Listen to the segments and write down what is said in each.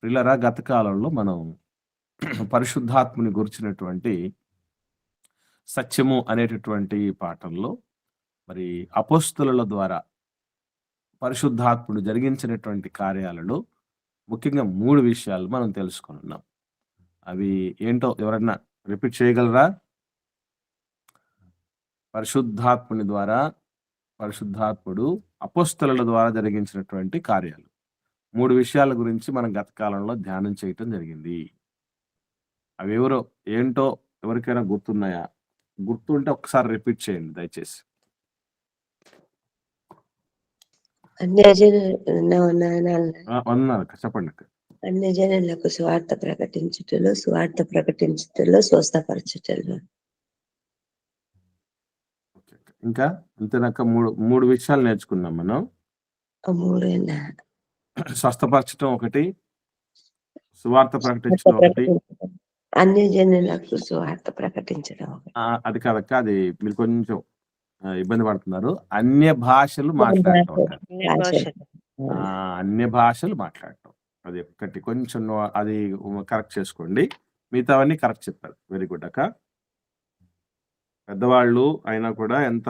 ప్రియులారా, గత కాలంలో మనం పరిశుద్ధాత్మని గురించినటువంటి సత్యము అనేటటువంటి పాఠంలో మరి అపోస్తలుల ద్వారా పరిశుద్ధాత్ముడు జరిగించినటువంటి కార్యాలలో ముఖ్యంగా 3 విషయాలు మనం తెలుసుకొనున్నాం. అవి ఏంటో ఎవరన్నా రిపీట్ చేయగలరా? పరిశుద్ధాత్ముడు అపోస్తలుల ద్వారా జరిగించినటువంటి కార్యాలు. 3 విషయాల గురించి మనం గత కాలంలో ధ్యానం చేయటం జరిగింది. అవేవరో ఏంటో ఎవరికైనా గుర్తున్నాయా? గుర్తుంటే ఒకసారి రిపీట్ చేయండి దయచేసి. వందనాలు చెప్పండి. అన్యజనులకు స్వార్థ ప్రకటించుటలో స్వస్థపరచుటలో. ఇంకా అంతేనాక మూడు విషయాలు నేర్చుకున్నాం మనం. స్వస్థపరచటం ఒకటి, సువార్త ప్రకటించడం ఒకటి, అన్యజనులకు సువార్త ప్రకటించడం. అది కాదక్క, అది మీరు కొంచెం ఇబ్బంది పడుతున్నారు. అన్య భాషలు మాట్లాడటం. అన్య భాషలు మాట్లాడటం అది ఒక్కటి కొంచెం అది కరెక్ట్ చేసుకోండి. మిగతావన్నీ కరెక్ట్ చెప్పారు. వెరీ గుడ్ అక్క. పెద్దవాళ్ళు అయినా కూడా ఎంత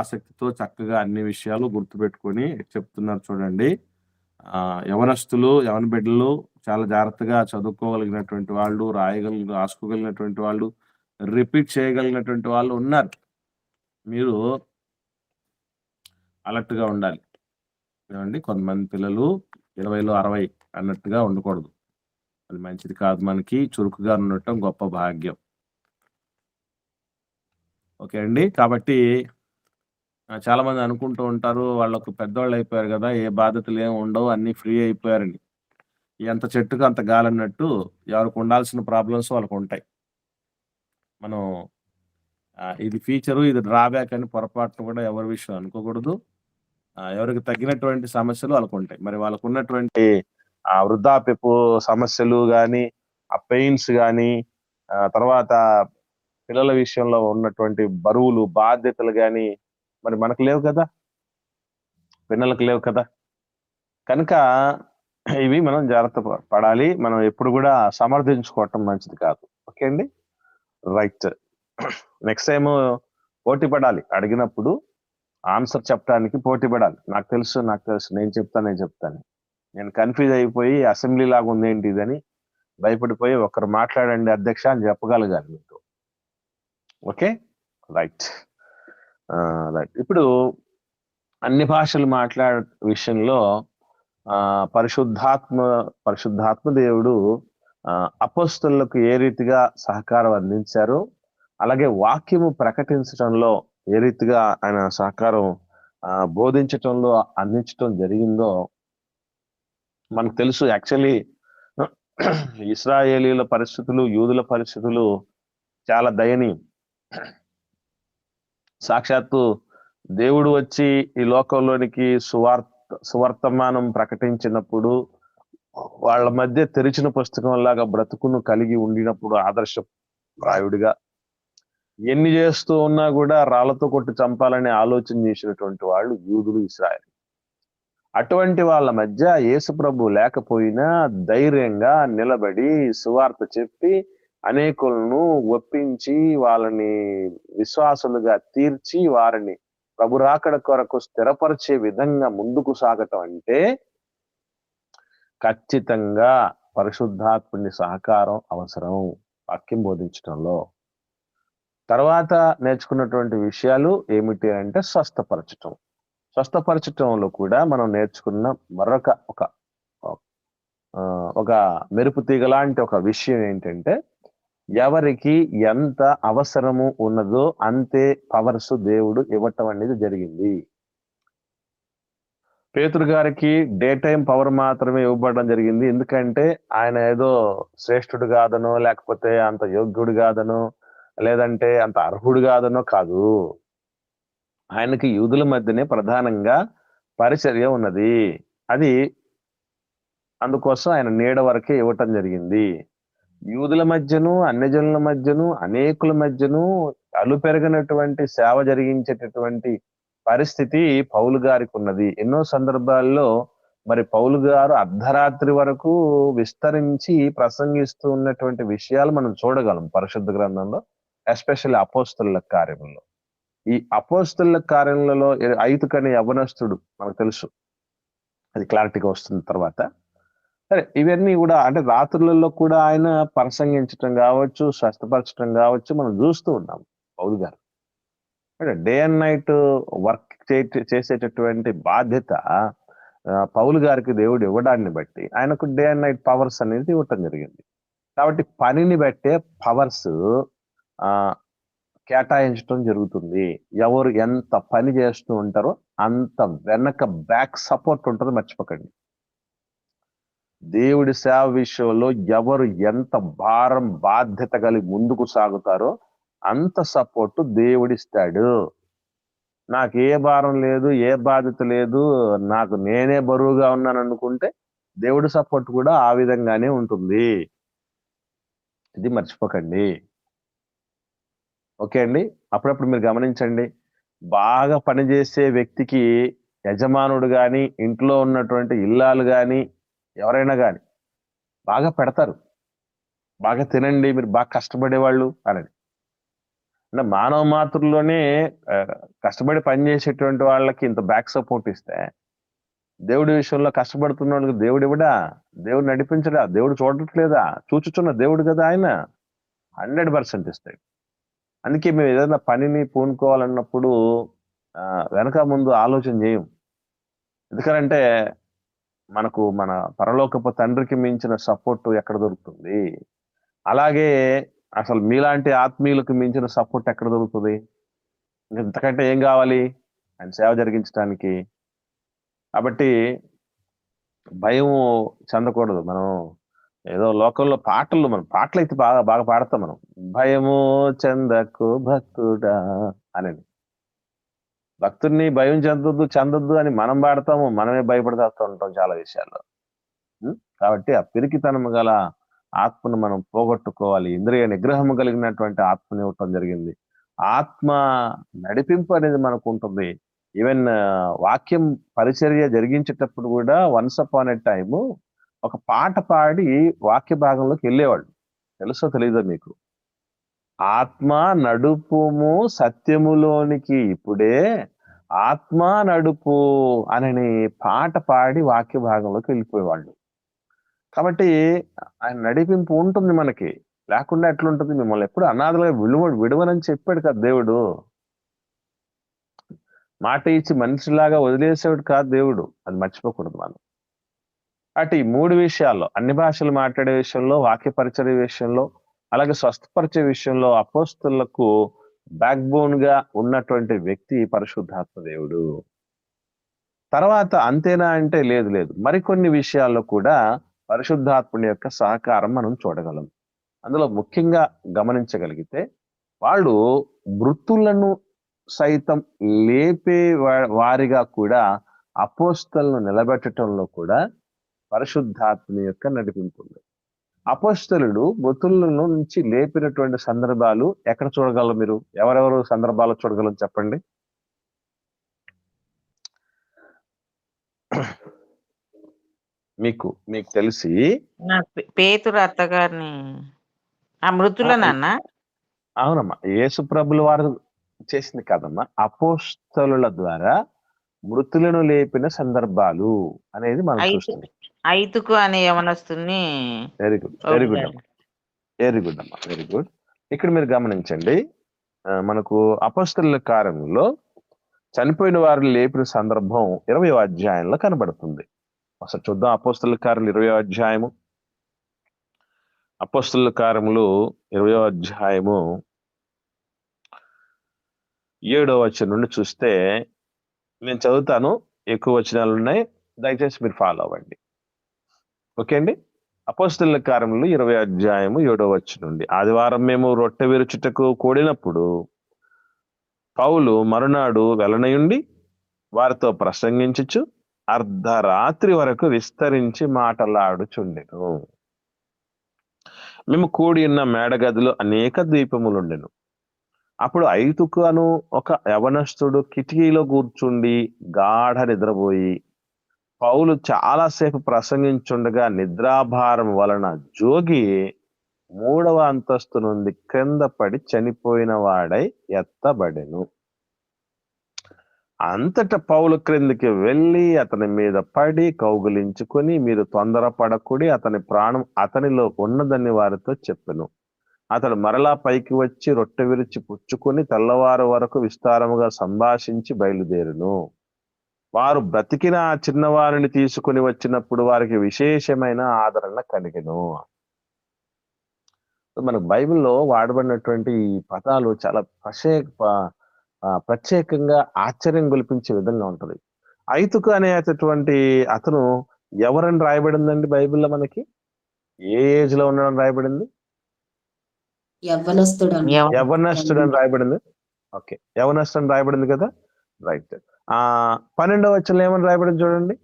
ఆసక్తితో చక్కగా అన్ని విషయాలు గుర్తుపెట్టుకొని చెప్తున్నారు చూడండి. యవన బిడ్డలు చాలా జాగ్రత్తగా చదువుకోగలిగినటువంటి వాళ్ళు, రాసుకోగలిగినటువంటి వాళ్ళు, రిపీట్ చేయగలిగినటువంటి వాళ్ళు ఉన్నారు. మీరు అలర్ట్ గా ఉండాలి. ఏమండి, కొంతమంది పిల్లలు 20లో 60 అన్నట్టుగా ఉండకూడదు. అది మంచిది కాదు. మనకి చురుకుగా ఉండటం గొప్ప భాగ్యం. ఓకే అండి. కాబట్టి చాలా మంది అనుకుంటూ ఉంటారు, వాళ్ళకు పెద్దవాళ్ళు అయిపోయారు కదా, ఏ బాధ్యతలు ఏమి ఉండవు, అన్ని ఫ్రీ అయిపోయారని. ఎంత చెట్టుకు అంత గాలన్నట్టు ఎవరికి ఉండాల్సిన ప్రాబ్లమ్స్ వాళ్ళకు ఉంటాయి. మనం ఇది ఫీచరు, ఇది డ్రాబ్యాక్ అని పొరపాటును కూడా ఎవరి విషయం అనుకోకూడదు. ఎవరికి తగ్గినటువంటి సమస్యలు వాళ్ళకు ఉంటాయి. మరి వాళ్ళకు ఉన్నటువంటి వృద్ధాప్యపు సమస్యలు కానీ, ఆ పెయిన్స్ కానీ, తర్వాత పిల్లల విషయంలో ఉన్నటువంటి బరువులు, బాధ్యతలు కానీ మరి మనకు లేవు కదా, పిల్లలకు లేవు కదా. కనుక ఇవి మనం జాగ్రత్త పడాలి. మనం ఎప్పుడు కూడా సమర్థించుకోవటం మంచిది కాదు. ఓకే అండి, రైట్. నెక్స్ట్ టైం పోటీ పడాలి. అడిగినప్పుడు ఆన్సర్ చెప్పడానికి పోటీ పడాలి. నాకు తెలుసు నేను చెప్తాను. నేను కన్ఫ్యూజ్ అయిపోయి అసెంబ్లీ లాగా ఉంది ఏంటి ఇదని భయపడిపోయి ఒకరు మాట్లాడండి అధ్యక్ష అని చెప్పగలగాలి మీకు. Okay, right. ఇప్పుడు అన్ని భాషలు మాట్లాడే విషయంలో పరిశుద్ధాత్మ దేవుడు అపోస్తలులకు ఏ రీతిగా సహకారం అందించారో, అలాగే వాక్యము ప్రకటించడంలో ఏ రీతిగా ఆయన సహకారం బోధించటంలో అందించటం జరిగిందో మనకు తెలుసు. యాక్చువల్లీ ఇశ్రాయేలీల పరిస్థితులు, యూదుల పరిస్థితులు చాలా దయనీయం. సాక్షాత్తు దేవుడు వచ్చి ఈ లోకంలోనికి సువర్తమానం ప్రకటించినప్పుడు వాళ్ళ మధ్య తెరిచిన పుస్తకం లాగా బ్రతుకును కలిగి ఉండినప్పుడు ఆదర్శప్రాయుడిగా ఎన్ని చేస్తూ ఉన్నా కూడా రాళ్లతో కొట్టి చంపాలని ఆలోచన చేసినటువంటి వాళ్ళు యూదులు, ఇశ్రాయేలు. అటువంటి వాళ్ళ మధ్య యేసు ప్రభు లేకపోయినా ధైర్యంగా నిలబడి సువార్త చెప్పి అనేకులను ఒప్పించి వాళ్ళని విశ్వాసులుగా తీర్చి వారిని ప్రభు రాకడ కొరకు స్థిరపరిచే విధంగా ముందుకు సాగటం అంటే ఖచ్చితంగా పరిశుద్ధాత్ముని సహకారం అవసరం వాక్యం బోధించడంలో. తర్వాత నేర్చుకున్నటువంటి విషయాలు ఏమిటి అంటే స్వస్థపరచటంలో కూడా మనం నేర్చుకున్న మరొక ఒక మెరుపు తీగ లాంటి ఒక విషయం ఏంటంటే, ఎవరికి ఎంత అవసరము ఉన్నదో అంతే పవర్స్ దేవుడు ఇవ్వటం అనేది జరిగింది. పేతురు గారికి డే టైం పవర్ మాత్రమే ఇవ్వబడడం జరిగింది. ఎందుకంటే ఆయన ఏదో శ్రేష్ఠుడు కాదనో, లేకపోతే అంత యోగ్యుడు కాదనో, లేదంటే అంత అర్హుడు కాదనో కాదు. ఆయనకి యూదుల మధ్యనే ప్రధానంగా పరిచర్య ఉన్నది. అది అందుకోసం ఆయన నీడ వరకే ఇవ్వటం జరిగింది. యూదుల మధ్యను, అన్యజనుల మధ్యను, అనేకుల మధ్యను అలుపెరగనటువంటి సేవ జరిగించేటటువంటి పరిస్థితి పౌలు గారికి ఉన్నది. ఎన్నో సందర్భాల్లో మరి పౌలు గారు అర్ధరాత్రి వరకు విస్తరించి ప్రసంగిస్తూ ఉన్నటువంటి విషయాలు మనం చూడగలం పరిశుద్ధ గ్రంథంలో, ఎస్పెషల్లీ అపోస్తలుల కార్యములో. ఈ అపోస్తలుల కార్యములలో ఐతుకనే యవనస్తుడు మనకు తెలుసు, అది క్లారిటీగా వస్తుంది తర్వాత. సరే, ఇవన్నీ కూడా అంటే రాత్రులలో కూడా ఆయన ప్రసంగించటం కావచ్చు, స్వస్థపరచడం కావచ్చు మనం చూస్తూ ఉన్నాం పౌలు గారు. అంటే డే అండ్ నైట్ వర్క్ చేసేటటువంటి బాధ్యత పౌలు గారికి దేవుడు ఇవ్వడాన్ని బట్టి ఆయనకు డే అండ్ నైట్ పవర్స్ అనేది ఇవ్వటం జరిగింది. కాబట్టి పనిని బట్టే పవర్స్ కేటాయించడం జరుగుతుంది. ఎవరు ఎంత పని చేస్తూ ఉంటారో అంత వెనక బ్యాక్ సపోర్ట్ ఉంటుంది, మర్చిపోకండి. దేవుడి సేవ విషయంలో ఎవరు ఎంత భారం బాధ్యత కలిగి ముందుకు సాగుతారో అంత సపోర్ట్ దేవుడిస్తాడు. నాకు ఏ భారం లేదు, ఏ బాధ్యత లేదు, నాకు నేనే బరువుగా ఉన్నాను అనుకుంటే దేవుడి సపోర్ట్ కూడా ఆ విధంగానే ఉంటుంది. ఇది మర్చిపోకండి. ఓకే అండి. అప్పుడప్పుడు మీరు గమనించండి, బాగా పనిచేసే వ్యక్తికి యజమానుడు గాని, ఇంట్లో ఉన్నటువంటి ఇల్లాలు గాని, ఎవరైనా గాని బాగా పెడతారు. బాగా తినండి, మీరు బాగా కష్టపడేవాళ్ళు అని. అంటే మానవ మాతృల్లోనే కష్టపడి పనిచేసేటువంటి వాళ్ళకి ఇంత బ్యాక్ సపోర్ట్ ఇస్తే, దేవుడి విషయంలో కష్టపడుతున్న వాళ్ళకి దేవుడు ఇవ్వడా? దేవుడు నడిపించడా? దేవుడు చూడట్లేదా? చూచుచున్న దేవుడు కదా ఆయన. 100% ఇస్తాడు. అందుకే మేము ఏదైనా పనిని పూనుకోవాలన్నప్పుడు వెనక ముందు ఆలోచన చేయం. ఎందుకంటే మనకు మన పరలోకపు తండ్రికి మించిన సపోర్ట్ ఎక్కడ దొరుకుతుంది? అలాగే అసలు మీలాంటి ఆత్మీయులకు మించిన సపోర్ట్ ఎక్కడ దొరుకుతుంది? ఇంతకంటే ఏం కావాలి ఆయన సేవ జరిగించడానికి? కాబట్టి భయం చెందకూడదు. మనం ఏదో లోకంలో మనం పాటలు అయితే బాగా బాగా పాడతాం మనం. భయము చెందకు భక్తుడా అని. భక్తుడిని భయం చెందొద్దు అని మనం పాడతాము, మనమే భయపడతా ఉంటాం చాలా విషయాల్లో. కాబట్టి ఆ పిరికితనము గల ఆత్మను మనం పోగొట్టుకోవాలి. ఇంద్రియ నిగ్రహము కలిగినటువంటి ఆత్మని ఇవ్వటం జరిగింది. ఆత్మ నడిపింపు అనేది మనకు ఉంటుంది. ఈవెన్ వాక్యం పరిచర్య జరిగించేటప్పుడు కూడా వన్స్ అపాన్ ఎ టైము ఒక పాట పాడి వాక్య భాగంలోకి వెళ్ళేవాళ్ళు. తెలుసో తెలీదో మీకు? ఆత్మ నడుపుము సత్యములోనికి ఇప్పుడే, ఆత్మ నడుపు అని పాట పాడి వాక్య భాగంలోకి వెళ్ళిపోయేవాళ్ళు. కాబట్టి ఆయన నడిపింపు ఉంటుంది మనకి, లేకుండా ఎట్లుంటుంది? మిమ్మల్ని ఎప్పుడు అనాథలుగా విడవనని చెప్పాడు కదా దేవుడు. మాట ఇచ్చి మనిషిలాగా వదిలేసేవాడు కాదు దేవుడు, అది మర్చిపోకూడదు మనం. అటు ఈ 3 విషయాల్లో, అన్ని భాషలు మాట్లాడే విషయంలో, వాక్య పరిచర్య విషయంలో, అలాగే స్వస్థపరిచే విషయంలో అపోస్తలులకు బ్యాక్ బోన్ గా ఉన్నటువంటి వ్యక్తి పరిశుద్ధాత్మ దేవుడు. తర్వాత అంతేనా అంటే లేదు. మరికొన్ని విషయాల్లో కూడా పరిశుద్ధాత్ముని యొక్క సహకారం మనం చూడగలం. అందులో ముఖ్యంగా గమనించగలిగితే, వాళ్ళు మృతులను సైతం లేపే వారిగా కూడా అపోస్తలను నిలబెట్టడంలో కూడా పరిశుద్ధాత్మని యొక్క నడిపింపు ఉంది. అపోస్తలుడు మృతులను నుంచి లేపినటువంటి సందర్భాలు ఎక్కడ చూడగలరు మీరు? ఎవరెవరు సందర్భాలు చూడగలరు చెప్పండి? మీకు తెలిసి పేతురు అత్తగారిని ఆ మృతులనన్న. అవునమ్మా, యేసు ప్రభుల వారు చేసింది కాదమ్మా, అపోస్తలుల ద్వారా మృతులను లేపిన సందర్భాలు అనేది మనం చూస్తుంది. ఐతుకు అనే యవనస్తుని. వెరీ గుడ్ అమ్మా. ఇక్కడ మీరు గమనించండి, మనకు అపోస్తలుల కార్యంలో చనిపోయిన వారిని లేపిన సందర్భం 20వ అధ్యాయంలో కనబడుతుంది. అసలు చూద్దాం అపోస్తలుల కార్యం 20వ అధ్యాయము. అపోస్తలుల కార్యములు 20వ అధ్యాయము 7వ వచనం నుండి చూస్తే, నేను చదువుతాను, ఎక్కువ వచనాలు ఉన్నాయి, దయచేసి మీరు ఫాలో అవ్వండి. ఓకే అండి. అపోస్తలుల కార్యములు 20వ అధ్యాయము 7వ వచనం నుండి, ఆదివారం మేము రొట్టె విరుచుటకు కూడినప్పుడు పౌలు మరునాడు వెలనయుండి వారితో ప్రసంగించుచు అర్ధరాత్రి వరకు విస్తరించి మాటలాడుచుండెను. మేము కూడి ఉన్న మేడగదిలో అనేక దీపములుండెను. అప్పుడు ఐతుకు అను ఒక యవనస్తుడు కిటికీలో కూర్చుండి గాఢ నిద్రపోయి పౌలు చాలాసేపు ప్రసంగించుండగా నిద్రాభారం వలన జోగి 3వ అంతస్తు నుండి క్రింద పడి చనిపోయిన వాడై ఎత్తబడెను. అంతట పౌలు క్రిందికి వెళ్ళి అతని మీద పడి కౌగిలించుకొని, మీరు తొందరపడకుడి, అతని ప్రాణం అతనిలో ఉన్నదని వారితో చెప్పెను. అతడు మరలా పైకి వచ్చి రొట్టె విరిచి పుచ్చుకొని తెల్లవారు వరకు విస్తారముగా సంభాషించి బయలుదేరును. వారు బ్రతికిన ఆ చిన్నవారిని తీసుకుని వచ్చినప్పుడు వారికి విశేషమైన ఆదరణ కలిగెను. మనకు బైబిల్లో వాడబడినటువంటి ఈ పదాలు చాలా ప్రత్యేకంగా ఆశ్చర్యం గొలిపించే విధంగా ఉంటది. ఐతుకు అనేటటువంటి అతను ఎవరని రాయబడిందండి బైబిల్లో మనకి? ఏ ఏజ్ లో ఉన్నాడని రాయబడింది? యవ్వనస్తుడు యవనస్తుడని రాయబడింది. ఓకే, యవనస్తుడని రాయబడింది కదా, రైట్. 12వ వచనంలో ఏమని రాయబడింది చూడండి.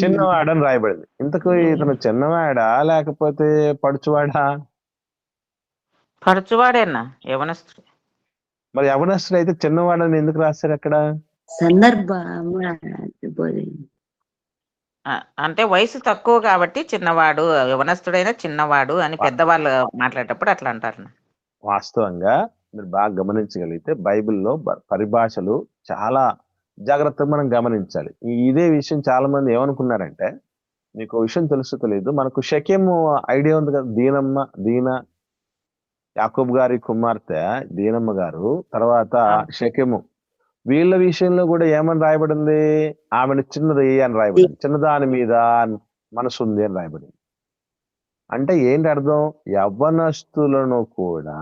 చిన్నవాడని రాయబడింది. ఇంతకు ఇతను చిన్నవాడా లేకపోతే పడుచువాడా? పరచువాడేనా యవనస్తుడు. మరి యవనస్తుడు అయితే చిన్నవాడని ఎందుకు రాశారు అక్కడ? అంటే వయసు తక్కువ కాబట్టి చిన్నవాడు, యవనస్తుడైనా చిన్నవాడు అని పెద్దవాళ్ళు మాట్లాడేటప్పుడు అట్లా అంటారు. వాస్తవంగా మీరు బాగా గమనించగలిగితే బైబిల్లో పరిభాషలు చాలా జాగ్రత్తగా మనం గమనించాలి. ఇదే విషయం చాలా మంది ఏమనుకున్నారంటే, మీకు విషయం తెలుసు తెలియదు, మనకు షెకెము ఐడియా ఉంది కదా, దీన యాకోబు గారి కుమార్తె దీనమ్మ గారు, తర్వాత షెకెము, వీళ్ళ విషయంలో కూడా ఏమని రాయబడింది? ఆమెను చిన్నది అని రాయబడింది. చిన్నదాని మీద మనసు ఉంది అని రాయబడింది. అంటే ఏంటి అర్థం? యవ్వనస్తులను కూడా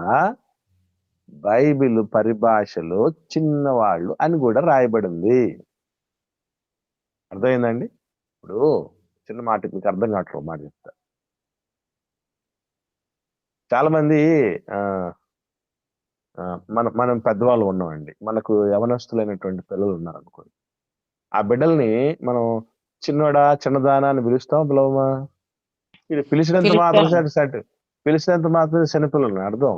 బైబిల్ పరిభాషలో చిన్నవాళ్ళు అని కూడా రాయబడింది. అర్థమైందండి? ఇప్పుడు చిన్న మాట మీకు అర్థం కావట్లేదు, మాట చెప్తా. చాలా మంది మనం పెద్దవాళ్ళు ఉన్నామండి, మనకు యవనస్తులైనటువంటి పిల్లలు ఉన్నారు అనుకోండి. ఆ బిడ్డల్ని మనం చిన్నోడా చిన్నదానా అని పిలువమా? ఇది పిలిచినంత మాత్రం చిన్నపిల్లలు అర్థం.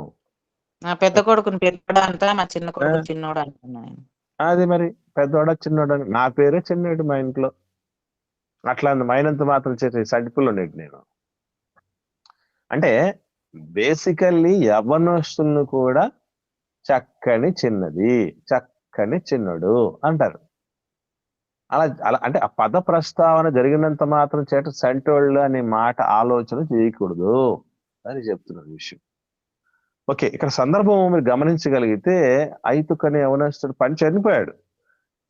పెద్ద కొడుకుని పెద్దోడా అంట, మా చిన్న కొడుకు చిన్నోడా అంటున్నాను. అది మరి పెద్దోడా చిన్నోడా, నా పేరే చిన్నోడు మా ఇంట్లో, అట్లా మైనంత మాత్రం చేసే సడిపిల్లు ఉండేది నేను. అంటే బేసికల్లీ యవ్వనస్తులను కూడా చక్కని చిన్నది, చక్కని చిన్నడు అంటారు. అలా అంటే ఆ పద ప్రస్తావన జరిగినంత మాత్రం చేత సంటోళ్ళు అనే మాట ఆలోచన చేయకూడదు అని చెప్తున్నారు విషయం. ఓకే, ఇక్కడ సందర్భం మీరు గమనించగలిగితే, ఐతుకనే యవనస్తుడు పని చనిపోయాడు.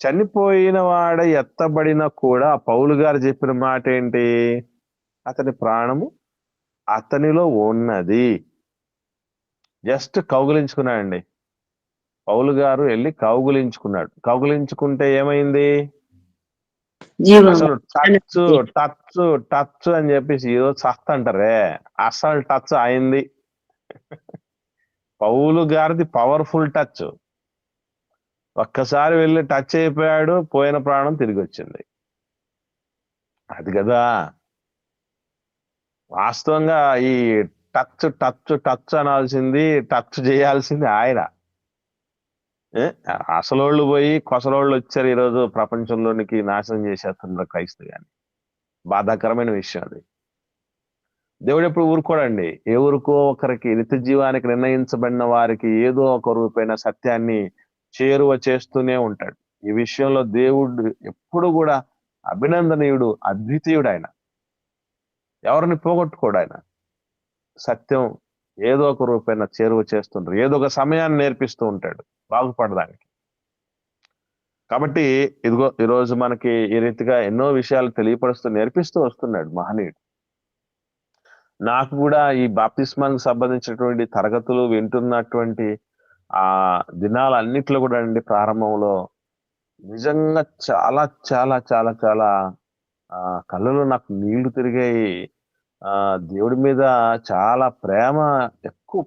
చనిపోయిన వాడ ఎత్తబడిన కూడా పౌలు గారు చెప్పిన మాట ఏంటి? అతని ప్రాణము అతనిలో ఉన్నది. జస్ట్ కౌగులించుకున్నాడండి. పౌలు గారు వెళ్ళి కౌగులించుకున్నాడు. కౌగులించుకుంటే ఏమైంది? అసలు టచ్ అని చెప్పేసి ఏదో చస్త అంటారే, అసలు టచ్ అయింది. పౌలు గారిది పవర్ఫుల్ టచ్. ఒక్కసారి వెళ్ళి టచ్ అయిపోయాడు, పోయిన ప్రాణం తిరిగి వచ్చింది. అది కదా వాస్తవంగా. ఈ టచ్ టచ్ టచ్ అనాల్సింది, టచ్ చేయాల్సింది ఆయన. అసలోళ్ళు పోయి కొసలోళ్ళు వచ్చారు ఈరోజు ప్రపంచంలోనికి, నాశనం చేసేస్తున్నారు క్రైస్తవ్యాన్ని. బాధాకరమైన విషయం అది. దేవుడు ఎప్పుడు ఊరుకోడండి. ఎవరికో ఒకరికి, నిత్య జీవానికి నిర్ణయించబడిన వారికి ఏదో ఒక రూపైన సత్యాన్ని చేరువ చేస్తూనే ఉంటాడు. ఈ విషయంలో దేవుడు ఎప్పుడు కూడా అభినందనీయుడు, అద్వితీయుడు. ఆయన ఎవరిని పోగొట్టుకోడు. ఆయన సత్యం ఏదో ఒక రూపైన చేరువ చేస్తుంటారు, ఏదో ఒక సమయాన్ని నేర్పిస్తూ ఉంటాడు బాగుపడడానికి. కాబట్టి ఇదిగో ఈరోజు మనకి ఈ రీతిగా ఎన్నో విషయాలు తెలియపరుస్తూ నేర్పిస్తూ వస్తున్నాడు మహనీయుడు. నాకు కూడా ఈ బాప్తిస్మానికి సంబంధించినటువంటి తరగతులు వింటున్నటువంటి ఆ దినాలన్నిట్లో కూడా అండి, ప్రారంభంలో నిజంగా చాలా చాలా చాలా చాలా కళ్ళలో నాకు నీళ్లు తిరిగాయి. దేవుడి మీద చాలా ప్రేమ ఎక్కువ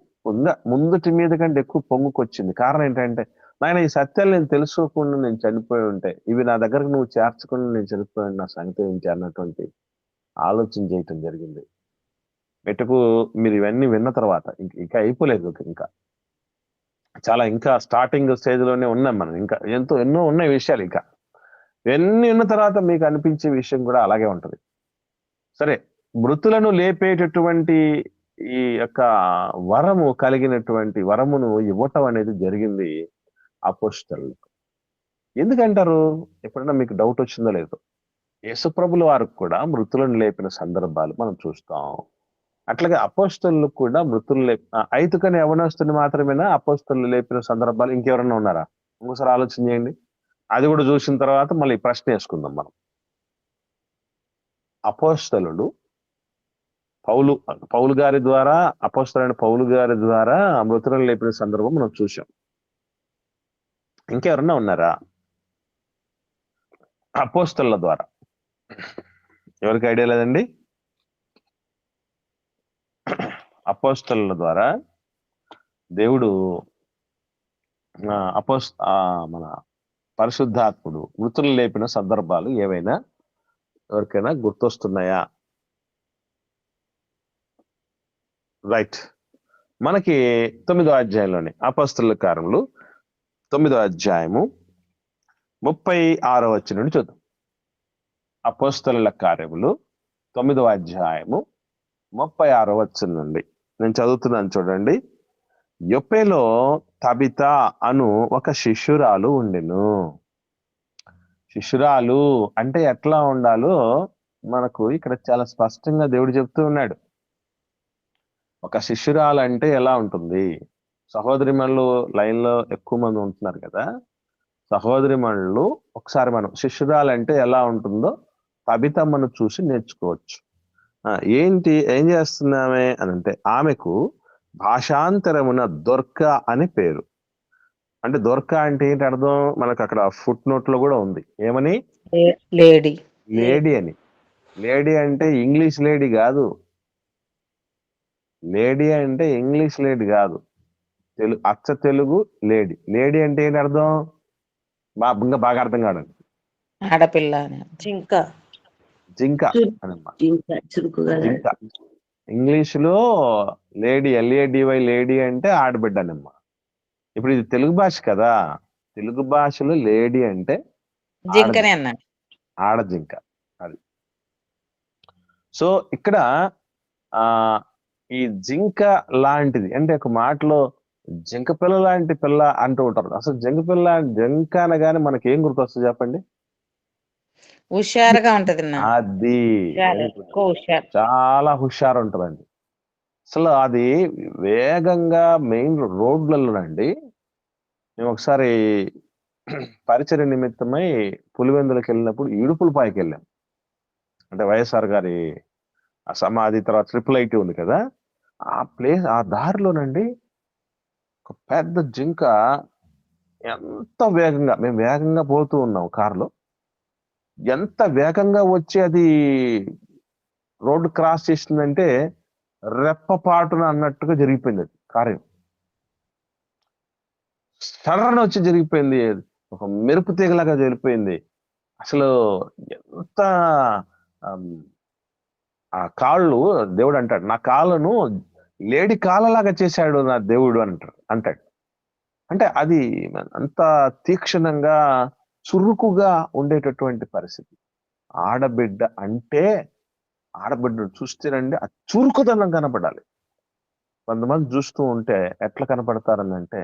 ముందుటి మీద కంటే ఎక్కువ పొంగుకొచ్చింది. కారణం ఏంటంటే, నాయన ఈ సత్యాలు నేను తెలుసుకోకుండా నేను చనిపోయి ఉంటే, ఇవి నా దగ్గరకు నువ్వు చేర్చకుండా నేను చనిపోయి నా సంగతి ఏంటి అన్నటువంటి ఆలోచన చేయటం జరిగింది. మెట్టుకు మీరు ఇవన్నీ విన్న తర్వాత ఇంకా అయిపోలేదు. ఇంకా చాలా ఇంకా స్టార్టింగ్ స్టేజ్ లోనే ఉన్నాం మనం. ఇంకా ఎన్నో ఉన్నాయి విషయాలు. ఇంకా ఎన్ని ఉన్న తర్వాత మీకు అనిపించే విషయం కూడా అలాగే ఉంటది. సరే, మృతులను లేపేటటువంటి ఈ యొక్క వరము కలిగినటువంటి వరమును ఇవ్వటం అనేది జరిగింది అపోస్తలులకు. ఎందుకంటారు? ఎప్పుడైనా మీకు డౌట్ వచ్చిందో లేదో? యేసుప్రభుల వారికి కూడా మృతులను లేపిన సందర్భాలు మనం చూస్తాం. అట్లాగే అపోస్తలులకు కూడా మృతులు ఐతుకని యవనస్తుని మాత్రమేనా అపోస్తలు లేపిన సందర్భాలు ఇంకెవరన్నా ఉన్నారా? ఇంకోసారి ఆలోచన చేయండి. అది కూడా చూసిన తర్వాత మళ్ళీ ప్రశ్న వేసుకుందాం మనం. అపోస్తలుడు పౌలు గారి ద్వారా, అపోస్తలుడైన పౌలు గారి ద్వారా మృతులను లేపిన సందర్భం మనం చూసాం. ఇంకెవరన్నా ఉన్నారా? అపోస్తలుల ద్వారా ఎవరికి ఐడియా లేదండి? అపోస్తలుల ద్వారా దేవుడు మన పరిశుద్ధాత్ముడు మృతులు లేపిన సందర్భాలు ఏవైనా ఎవరికైనా గుర్తొస్తున్నాయా? రైట్. మనకి 9వ అధ్యాయంలోని అపోస్తలుల కార్యములు 9వ అధ్యాయము 36వ వచనం నుండి చూద్దాం. అపోస్తలుల కార్యములు 9వ అధ్యాయము 36వ వచనం నుండి నేను చదువుతున్నాను, చూడండి. యొప్పేలో తబితా అను ఒక శిష్యురాలు ఉండెను. శిష్యురాలు అంటే ఎట్లా ఉండాలో మనకు ఇక్కడ చాలా స్పష్టంగా దేవుడు చెప్తూ ఉన్నాడు. ఒక శిష్యురాలు అంటే ఎలా ఉంటుంది? సహోదరిమణులు లైన్ లో ఎక్కువ మంది ఉంటున్నారు కదా. సహోదరిమణులు ఒకసారి మనం శిష్యురాలు అంటే ఎలా ఉంటుందో తబితమ్మను చూసి నేర్చుకోవచ్చు. ఏం చేస్తున్నామే అని అంటే, ఆమెకు భాషాంతరమున దొర్క అని పేరు. అంటే దొర్క అంటే ఏంటి అర్థం? మనకు అక్కడ ఫుట్ నోట్ లో కూడా ఉంది. ఏమని? లేడీ. లేడీ అని. లేడీ అంటే ఇంగ్లీష్ లేడీ కాదు. లేడీ అంటే ఇంగ్లీష్ లేడీ కాదు, అచ్చ తెలుగు లేడీ. లేడీ అంటే ఏంటి అర్థం? ఇంకా బాగా అర్థం కాదండి. ఆడపిల్ల. జింక. జింక అనమ్మా. జింక. ఇంగ్లీష్ లో లేడీ, LADY లేడీ అంటే ఆడబిడ్డనమ్మా. ఇప్పుడు ఇది తెలుగు భాష కదా. తెలుగు భాషలో లేడీ అంటే జింకనే అన్నాడు. ఆడజింక. అది. సో ఇక్కడ ఈ జింక లాంటిది అంటే ఒక మాటలో జింక పిల్ల లాంటి పిల్ల అంటూ ఉంటారు. అసలు జింక అనగానే మనకి ఏం గుర్తొస్తుంది చెప్పండి? హుషారుగా ఉంటది. అది చాలా హుషారు ఉంటదండి. అసలు అది వేగంగా మెయిన్ రోడ్లలోనండి. మేము ఒకసారి పరిచర్య నిమిత్తమై పులివెందులకు వెళ్ళినప్పుడు ఇడుపులపాయకి వెళ్ళాం. అంటే వైఎస్ఆర్ గారి సమాధి తర్వాత IIIT ఉంది కదా, ఆ దారిలోనండి ఒక పెద్ద జింక ఎంత వేగంగా, మేము వేగంగా పోతూ ఉన్నాం కారులో, ఎంత వేగంగా వచ్చి అది రోడ్డు క్రాస్ చేసిందంటే రెప్పపాటున అన్నట్టుగా జరిగిపోయింది. అది కార్యం సడన్ వచ్చి జరిగిపోయింది. ఒక మెరుపు తీగలాగా జరిగిపోయింది. అసలు ఎంత ఆ కాళ్ళు, దేవుడు అంటాడు, నా కాళ్ళను లేడి కాళ్ళలాగా చేశాడు నా దేవుడు అంటాడు. అంటే అది అంత తీక్షణంగా చురుకుగా ఉండేటటువంటి పరిస్థితి. ఆడబిడ్డను చూస్తేనండి ఆ చురుకుదనం కనపడాలి. కొంతమంది చూస్తూ ఉంటే ఎట్లా కనపడతారని అంటే,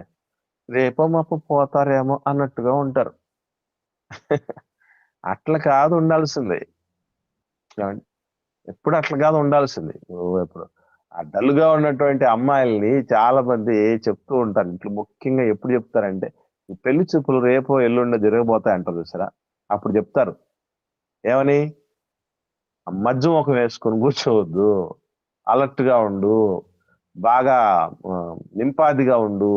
రేపో మాపో పోతారేమో అన్నట్టుగా ఉంటారు. అట్లా కాదు ఉండాల్సింది. ఎప్పుడు అట్లా కాదు ఉండాల్సింది. ఎప్పుడు ఆ డల్గా ఉన్నటువంటి అమ్మాయిల్ని చాలా మంది చెప్తూ ఉంటారు. ఇట్లా ముఖ్యంగా ఎప్పుడు చెప్తారంటే, ఈ పెళ్లి చూపులు రేపో ఎల్లుండో జరగబోతాయి అంటారు చూసారా, అప్పుడు చెప్తారు ఏమని? మధ్య ముఖం వేసుకొని కూర్చోవద్దు, అలర్ట్ గా ఉండు, బాగా నింపాదిగా ఉండు,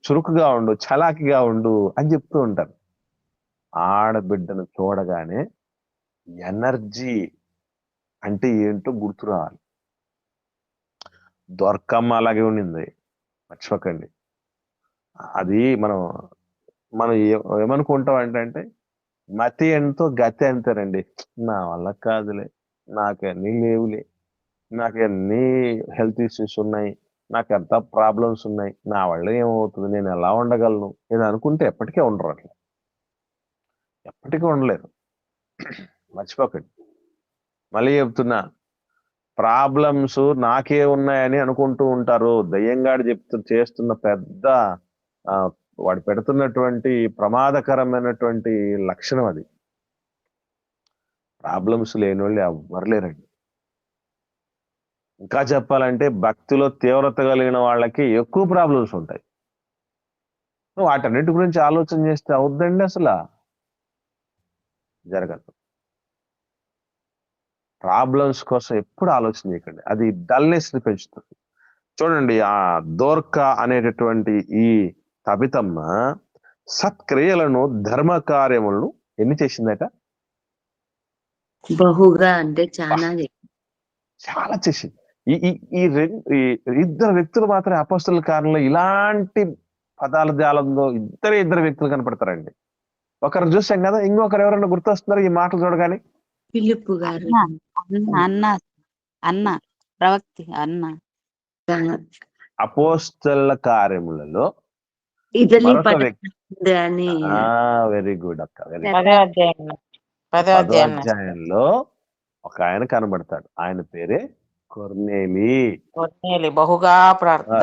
చురుకుగా ఉండు, చలాకిగా ఉండు అని చెప్తూ ఉంటారు. ఆడబిడ్డను చూడగానే ఎనర్జీ అంటే ఏంటో గుర్తు రావాలి. దొరకమ్మ అలాగే ఉండింది, మర్చిపోకండి. అది మనం ఏమనుకుంటాం అంటే మతి ఎంతో గతి అంతేనండి. నా వల్ల కాదులే, నాకన్నీ లేవులే, నాకన్నీ హెల్త్ ఇష్యూస్ ఉన్నాయి, నాకు ఎంత ప్రాబ్లమ్స్ ఉన్నాయి, నా వల్ల ఏమవుతుంది, నేను ఎలా ఉండగలను ఇది అనుకుంటే ఎప్పటికీ ఉండరు, అట్లా ఎప్పటికీ ఉండలేరు. మర్చిపోకండి, మళ్ళీ చెప్తున్నా, ప్రాబ్లమ్స్ నాకే ఉన్నాయని అనుకుంటూ ఉంటారు. దయ్యంగాడు చేస్తున్న పెద్ద వాడు పెడుతున్నటువంటి ప్రమాదకరమైనటువంటి లక్షణం అది. ప్రాబ్లమ్స్ లేని వాళ్ళు ఎవ్వరు లేరండి. ఇంకా చెప్పాలంటే భక్తిలో తీవ్రత కలిగిన వాళ్ళకి ఎక్కువ ప్రాబ్లమ్స్ ఉంటాయి. వాటన్నిటి గురించి ఆలోచన చేస్తే అవుద్దండి, అసలు జరగదు. ప్రాబ్లమ్స్ కోసం ఎప్పుడు ఆలోచన చేయకండి, అది డల్నెస్ ని పెంచుతుంది. చూడండి, ఆ దోర్క అనేటటువంటి ఈ తబితమ్మ సత్క్రియలను ధర్మ కార్యములను ఎన్ని చేసిందట? బహుగా, అంటే చాలా చేసింది. ఈ ఇద్దరు వ్యక్తులు మాత్రమే అపోస్తలుల కార్యంలో ఇలాంటి పదాల జాలంలో ఇద్దరు వ్యక్తులు కనపడతారండి. ఒకరు చూసాం కదా, ఇంకొకరు ఎవరైనా గుర్తొస్తున్నారు ఈ మాటలు చూడగానే? ఫిలిప్పు గారు, అన్న ప్రవక్తి అన్న. అపోస్తలుల కార్యములలో ఇటలీ మరొక వ్యక్తి. అని వెరీ గుడ్ అక్క, వెరీ గుడ్. 10వ అధ్యాయంలో 10వ అధ్యాయంలో ఒక ఆయన కనబడతాడు, ఆయన పేరే కొర్నేలి. బహుగా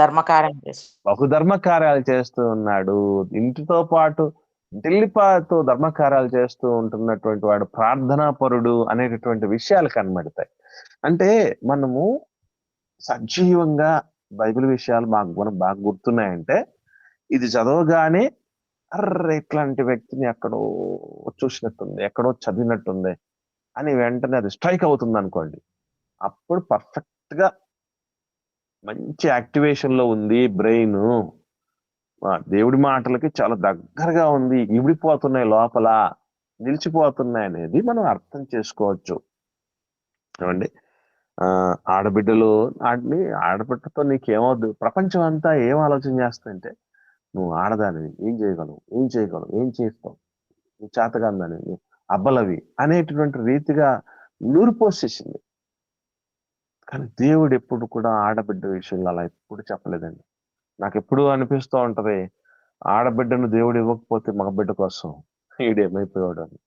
ధర్మకార్యం చేస్తాడు, బహుధర్మ కార్యాలు చేస్తూ ఉన్నాడు. ఇంటితో పాటు ఢిల్లీపాతో ధర్మకార్యాలు చేస్తూ ఉంటున్నటువంటి వాడు ప్రార్థనాపరుడు అనేటటువంటి విషయాలు కనబడతాయి. అంటే మనము సజీవంగా బైబిల్ విషయాలు మనకు బాగా గుర్తున్నాయంటే, ఇది చదవగానే అర్రే ఇట్లాంటి వ్యక్తిని ఎక్కడో చూసినట్టుంది, ఎక్కడో చదివినట్టుంది అని వెంటనే అది స్ట్రైక్ అవుతుంది అనుకోండి. అప్పుడు పర్ఫెక్ట్ గా మంచి యాక్టివేషన్ లో ఉంది బ్రెయిన్, దేవుడి మాటలకి చాలా దగ్గరగా ఉంది, ఇవిడిపోతున్నాయి, లోపల నిలిచిపోతున్నాయి అనేది మనం అర్థం చేసుకోవచ్చు. ఏమండి, ఆడబిడ్డలు ఆడబిడ్డతో నీకేమవుద్దు, ప్రపంచం అంతా ఏం ఆలోచన చేస్తుందంటే, నువ్వు ఆడదానివి, ఏం చేయగలవు, ఏం చేస్తావు, నువ్వు చేతగాందని, అబ్బలవి అనేటటువంటి రీతిగా నూరిపోసేసింది. కానీ దేవుడు ఎప్పుడు కూడా ఆడబిడ్డ విషయంలో అలా ఎప్పుడు చెప్పలేదండి. నాకు ఎప్పుడు అనిపిస్తూ ఉంటది, ఆడబిడ్డను దేవుడు ఇవ్వకపోతే మగబిడ్డ కోసం ఈడేమైపోయాడు అని.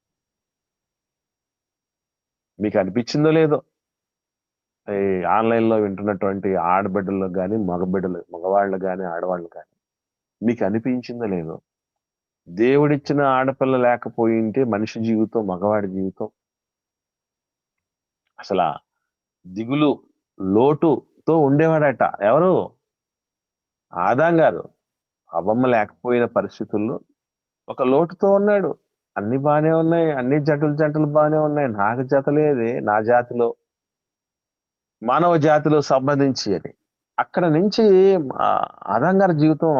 మీకు అనిపించిందో లేదో, ఈ ఆన్లైన్ లో వింటున్నటువంటి ఆడబిడ్డలు కానీ మగవాళ్ళు కానీ ఆడవాళ్ళు కానీ మీకు అనిపించిందో లేదో, దేవుడిచ్చిన ఆడపిల్ల లేకపోయింటే మనిషి జీవితం, మగవాడి జీవితం అసలు దిగులు లోటుతో ఉండేవాడట. ఎవరు? ఆదాం గారు. అవ్వమ్మ లేకపోయిన పరిస్థితుల్లో ఒక లోటుతో ఉన్నాడు. అన్ని బాగానే ఉన్నాయి, అన్ని జంటలు బాగానే ఉన్నాయి, నాకు జత లేదే నా జాతిలో, మానవ జాతిలో సంబంధించి అని. అక్కడ నుంచి ఆదాం గారి జీవితం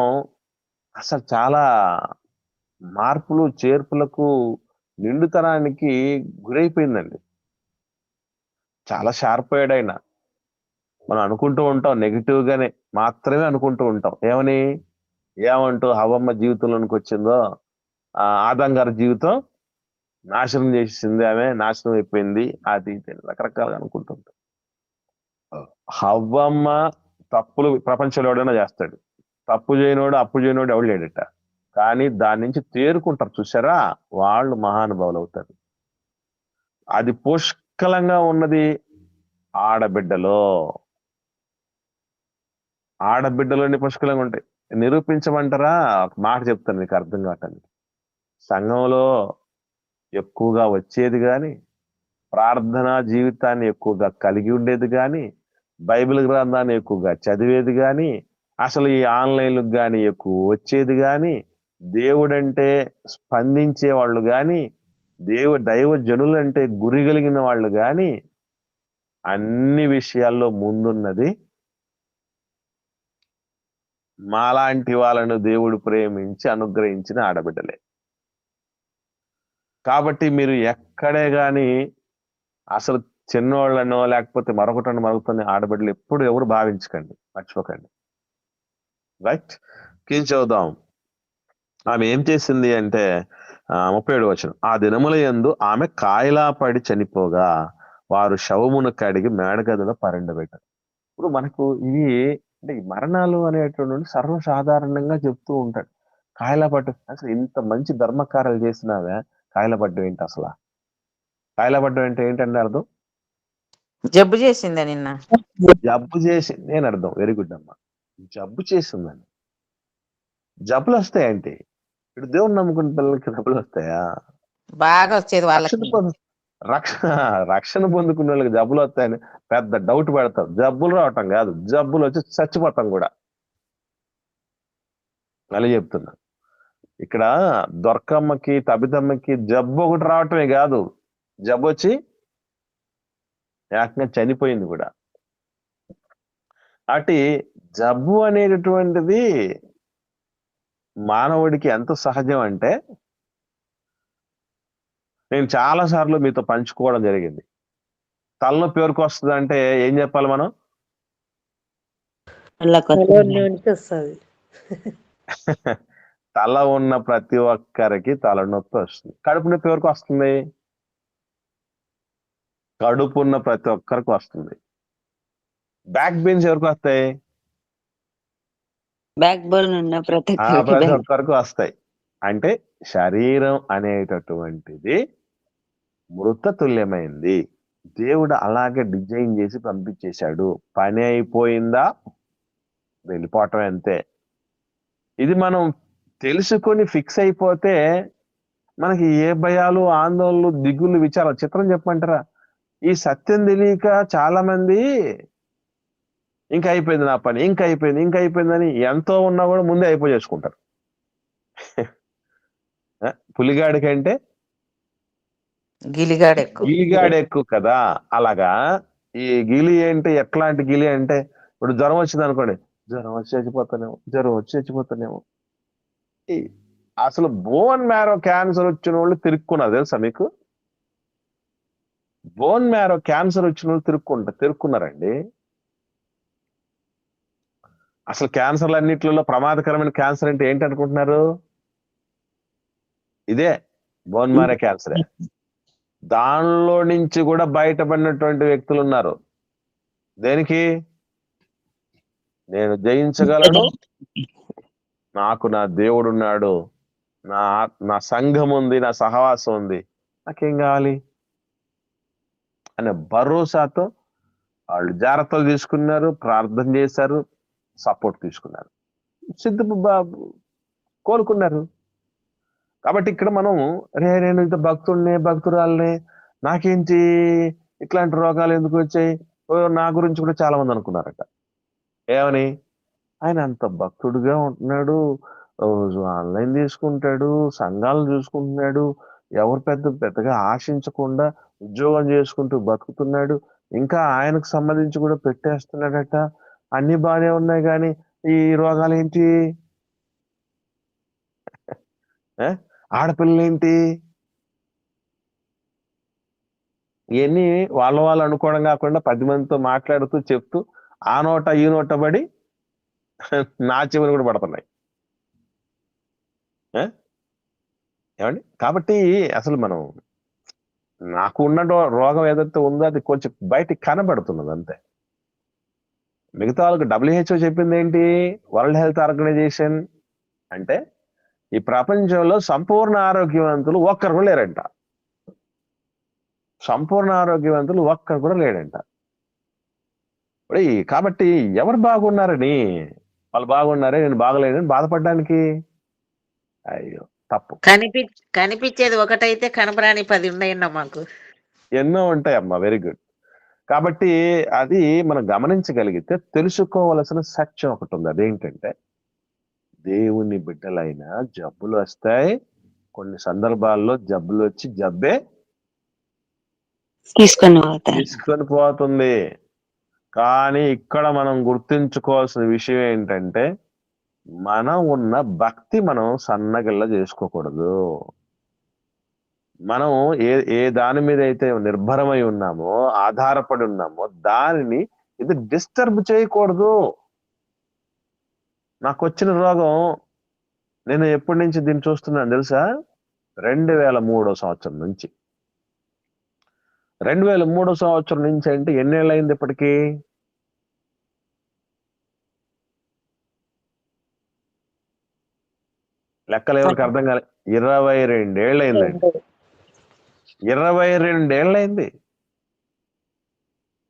అసలు చాలా మార్పులు చేర్పులకు నిండుతనానికి గురైపోయిందండి. చాలా షార్ప్ అయ్యాడు ఆయన. మనం అనుకుంటూ ఉంటాం, నెగిటివ్ గానే మాత్రమే అనుకుంటూ ఉంటాం. ఏమంటూ హవ్వమ్మ జీవితంలోనికి వచ్చిందో, ఆదాం గారి జీవితం నాశనం చేసింది, ఆమె నాశనం అయిపోయింది, అది రకరకాలుగా అనుకుంటుంటాం. హవ్వమ్మ తప్పులు ప్రపంచంలో ఎవడైనా చేస్తాడు, తప్పు చేయనోడు అప్పు చేయనోడు ఎవడు లేడట. కానీ దాని నుంచి తేరుకుంటారు చూసారా, వాళ్ళు మహానుభావులు అవుతారు. అది పుష్కలంగా ఉన్నది ఆడబిడ్డలోని పుష్కలంగా ఉంటాయి. నిరూపించమంటారా? ఒక మాట చెప్తాను మీకు అర్థం కావటానికి. సంఘంలో ఎక్కువగా వచ్చేది కానీ, ప్రార్థనా జీవితాన్ని ఎక్కువగా కలిగి ఉండేది కానీ, బైబిల్ గ్రంథాన్ని ఎక్కువగా చదివేది కానీ, అసలు ఈ ఆన్లైన్లకు కానీ ఎక్కువ వచ్చేది కానీ, దేవుడంటే స్పందించే వాళ్ళు కానీ, దైవ జనులంటే గురి కలిగిన వాళ్ళు కానీ, అన్ని విషయాల్లో ముందున్నది మాలాంటి వాళ్ళను దేవుడు ప్రేమించి అనుగ్రహించిన ఆడబిడ్డలే. కాబట్టి మీరు ఎక్కడే గాని అసలు చిన్నోళ్ళనో లేకపోతే మరొకటని ఆడబిడ్డలు ఎప్పుడు ఎవరు భావించకండి, మర్చిపోకండి. రైట్, చదువుదాం. ఆమె ఏం చేసింది అంటే 37వ వచనం, ఆ దినముల యందు ఆమె కాయలా పడి చనిపోగా వారు శవమును కడిగి మేడగదిలో పరుండబెట్టారు. ఇప్పుడు మనకు ఇవి అంటే ఈ మరణాలు అనేటువంటి సర్వసాధారణంగా చెప్తూ ఉంటాడు. కాయలపడ్డ అసలు ఇంత మంచి ధర్మకార్యాలు చేసినావే, కాయలపడ్డం ఏంటి అసలు? కాయలపడ్డం అంటే ఏంటంటే అర్థం? జబ్బు చేసిందే నిన్న. జబ్బు చేసి నేను అర్థం. వెరీ గుడ్ అమ్మా. జబ్బు చేసిందని. జబ్బులు వస్తాయంటే ఇప్పుడు దేవుని నమ్ముకున్న పిల్లలకి జబ్బులు వస్తాయా? బాగా వచ్చేది రక్షణ వాళ్ళకి. పొందు రక్షణ పొందుకున్న వాళ్ళకి జబ్బులు వస్తాయని పెద్ద డౌట్ పెడతారు. జబ్బులు రావటం కాదు, జబ్బులు వచ్చి చచ్చిపోతాం కూడా. మళ్ళీ చెప్తున్నా, ఇక్కడ దొరకమ్మకి తబితమ్మకి జబ్బు ఒకటి రావటమే కాదు, జబ్బు వచ్చి ఏకంగా చనిపోయింది కూడా. అటు జబ్బు అనేటటువంటిది మానవుడికి ఎంత సహజం అంటే నేను చాలా సార్లు మీతో పంచుకోవడం జరిగింది. తలనొప్పి ఎవరికి వస్తుంది అంటే ఏం చెప్పాలి మనం? తల ఉన్న ప్రతి ఒక్కరికి తలనొప్పి వస్తుంది. కడుపు నొప్పి ఎవరికి వస్తుంది? కడుపు ఉన్న ప్రతి ఒక్కరికి వస్తుంది. బ్యాక్ పెయిన్స్ ఎవరికి వస్తాయి? బ్యాక్ బోన్ ఉన్న ప్రతి ప్రతి ఒక్కరికి వస్తాయి. అంటే శరీరం అనేటటువంటిది మృత తుల్యమైంది. దేవుడు అలాగే డిజైన్ చేసి పంపించేశాడు. పని అయిపోయిందా, వెళ్ళిపోవటం అంతే. ఇది మనం తెలుసుకొని ఫిక్స్ అయిపోతే మనకి ఏ భయాలు, ఆందోళనలు, దిగులు, విచారం. చిత్రం చెప్పమంటారా? ఈ సత్యం తెలియక చాలా మంది ఇంకా అయిపోయింది నా పని, ఇంకా అయిపోయిందని ఎంతో ఉన్నా కూడా ముందే అయిపోయి చేసుకుంటారు. పులిగాడి కంటే గిలిగాడు ఎక్కువ. గిలిగాడు ఎక్కువ కదా. అలాగా ఈ గిలి ఏంటి, ఎట్లాంటి గిలి అంటే ఇప్పుడు జ్వరం వచ్చింది అనుకోండి, జ్వరం వచ్చి చచ్చిపోతానేమో. అసలు బోన్ మ్యారో క్యాన్సర్ వచ్చిన వాళ్ళు తిరుక్కున్నారు తెలుసా మీకు? బోన్ మ్యారో క్యాన్సర్ వచ్చిన వాళ్ళు తిరుక్కున్నారండి. అసలు క్యాన్సర్లు అన్నిట్లలో ప్రమాదకరమైన క్యాన్సర్ అంటే ఏంటి అనుకుంటున్నారు? ఇదే బోన్ మ్యారో క్యాన్సరే. దానిలో నుంచి కూడా బయటపడినటువంటి వ్యక్తులు ఉన్నారు. దేనికి? నేను జయించగలను, నాకు నా దేవుడు ఉన్నాడు, నా సంఘం ఉంది, నా సహవాసం ఉంది, నాకేం కావాలి అనే భరోసాతో వాళ్ళు జాగ్రత్తలు తీసుకున్నారు, ప్రార్థన చేశారు, సపోర్ట్ తీసుకున్నారు, కోలుకున్నారు. కాబట్టి ఇక్కడ మనం నేను ఇంత భక్తురాలనే, నాకేంటి ఇట్లాంటి రోగాలు ఎందుకు వచ్చాయి, నా గురించి కూడా చాలా మంది అనుకున్నారట. ఏమని? ఆయన అంత భక్తుడుగా ఉంటున్నాడు, ఆన్లైన్ తీసుకుంటాడు, సంఘాలను చూసుకుంటున్నాడు, ఎవరు పెద్దగా ఆశించకుండా ఉద్యోగం చేసుకుంటూ బతుకుతున్నాడు, ఇంకా ఆయనకు సంబంధించి కూడా పెట్టేస్తున్నాడట, అన్ని బాగానే ఉన్నాయి కానీ ఈ రోగాలు ఏంటి? ఆడపిల్లలు ఏంటి? ఇవన్నీ వాళ్ళు అనుకోవడం కాకుండా 10 మందితో మాట్లాడుతూ చెప్తూ ఆ నోట ఈ నోట పడి నా చెవులు కూడా పడుతున్నాయి. ఏమండి? కాబట్టి అసలు మనం నాకు ఉన్న రోగం ఏదైతే ఉందో అది కొంచెం బయటికి కనబడుతున్నది అంతే. మిగతా వాళ్ళకి WHO చెప్పింది ఏంటి? వరల్డ్ హెల్త్ ఆర్గనైజేషన్ అంటే ఈ ప్రపంచంలో సంపూర్ణ ఆరోగ్యవంతులు ఒక్కరు కూడా లేరంట. సంపూర్ణ ఆరోగ్యవంతులు ఒక్కరు కూడా లేడంట. కాబట్టి ఎవరు బాగున్నారని, వాళ్ళు బాగున్నారే నేను బాగలేనని బాధపడడానికి అయ్యో తప్పు. కనిపించేది ఒకటైతే కనపరాని 10 ఉన్నాయన్నా మాకు. ఎన్నో ఉంటాయమ్మా. Very good. కాబట్టి అది మనం గమనించగలిగితే తెలుసుకోవలసిన సత్యం ఒకటి ఉంది. అదేంటంటే దేవుని బిడ్డలైన జబ్బులు వస్తాయి, కొన్ని సందర్భాల్లో జబ్బులు వచ్చి జబ్బే తీసుకొని పోతుంది. కానీ ఇక్కడ మనం గుర్తించుకోవాల్సిన విషయం ఏంటంటే మనం ఉన్న భక్తి మనం సన్నగిల్ల చేసుకోకూడదు. మనం ఏ దాని మీద అయితే నిర్భరమై ఉన్నామో, ఆధారపడి ఉన్నామో దానిని ఇది డిస్టర్బ్ చేయకూడదు. నాకు వచ్చిన రోగం నేను ఎప్పటి నుంచి దీన్ని చూస్తున్నాను తెలుసా? 2003 సంవత్సరం నుంచి. 2003 సంవత్సరం నుంచి అంటే ఎన్నేళ్ళు అయింది ఇప్పటికీ? లెక్కలు ఎవరికి అర్థం కాలే. 22 ఏళ్ళైందండి. 22 ఏళ్ళైంది.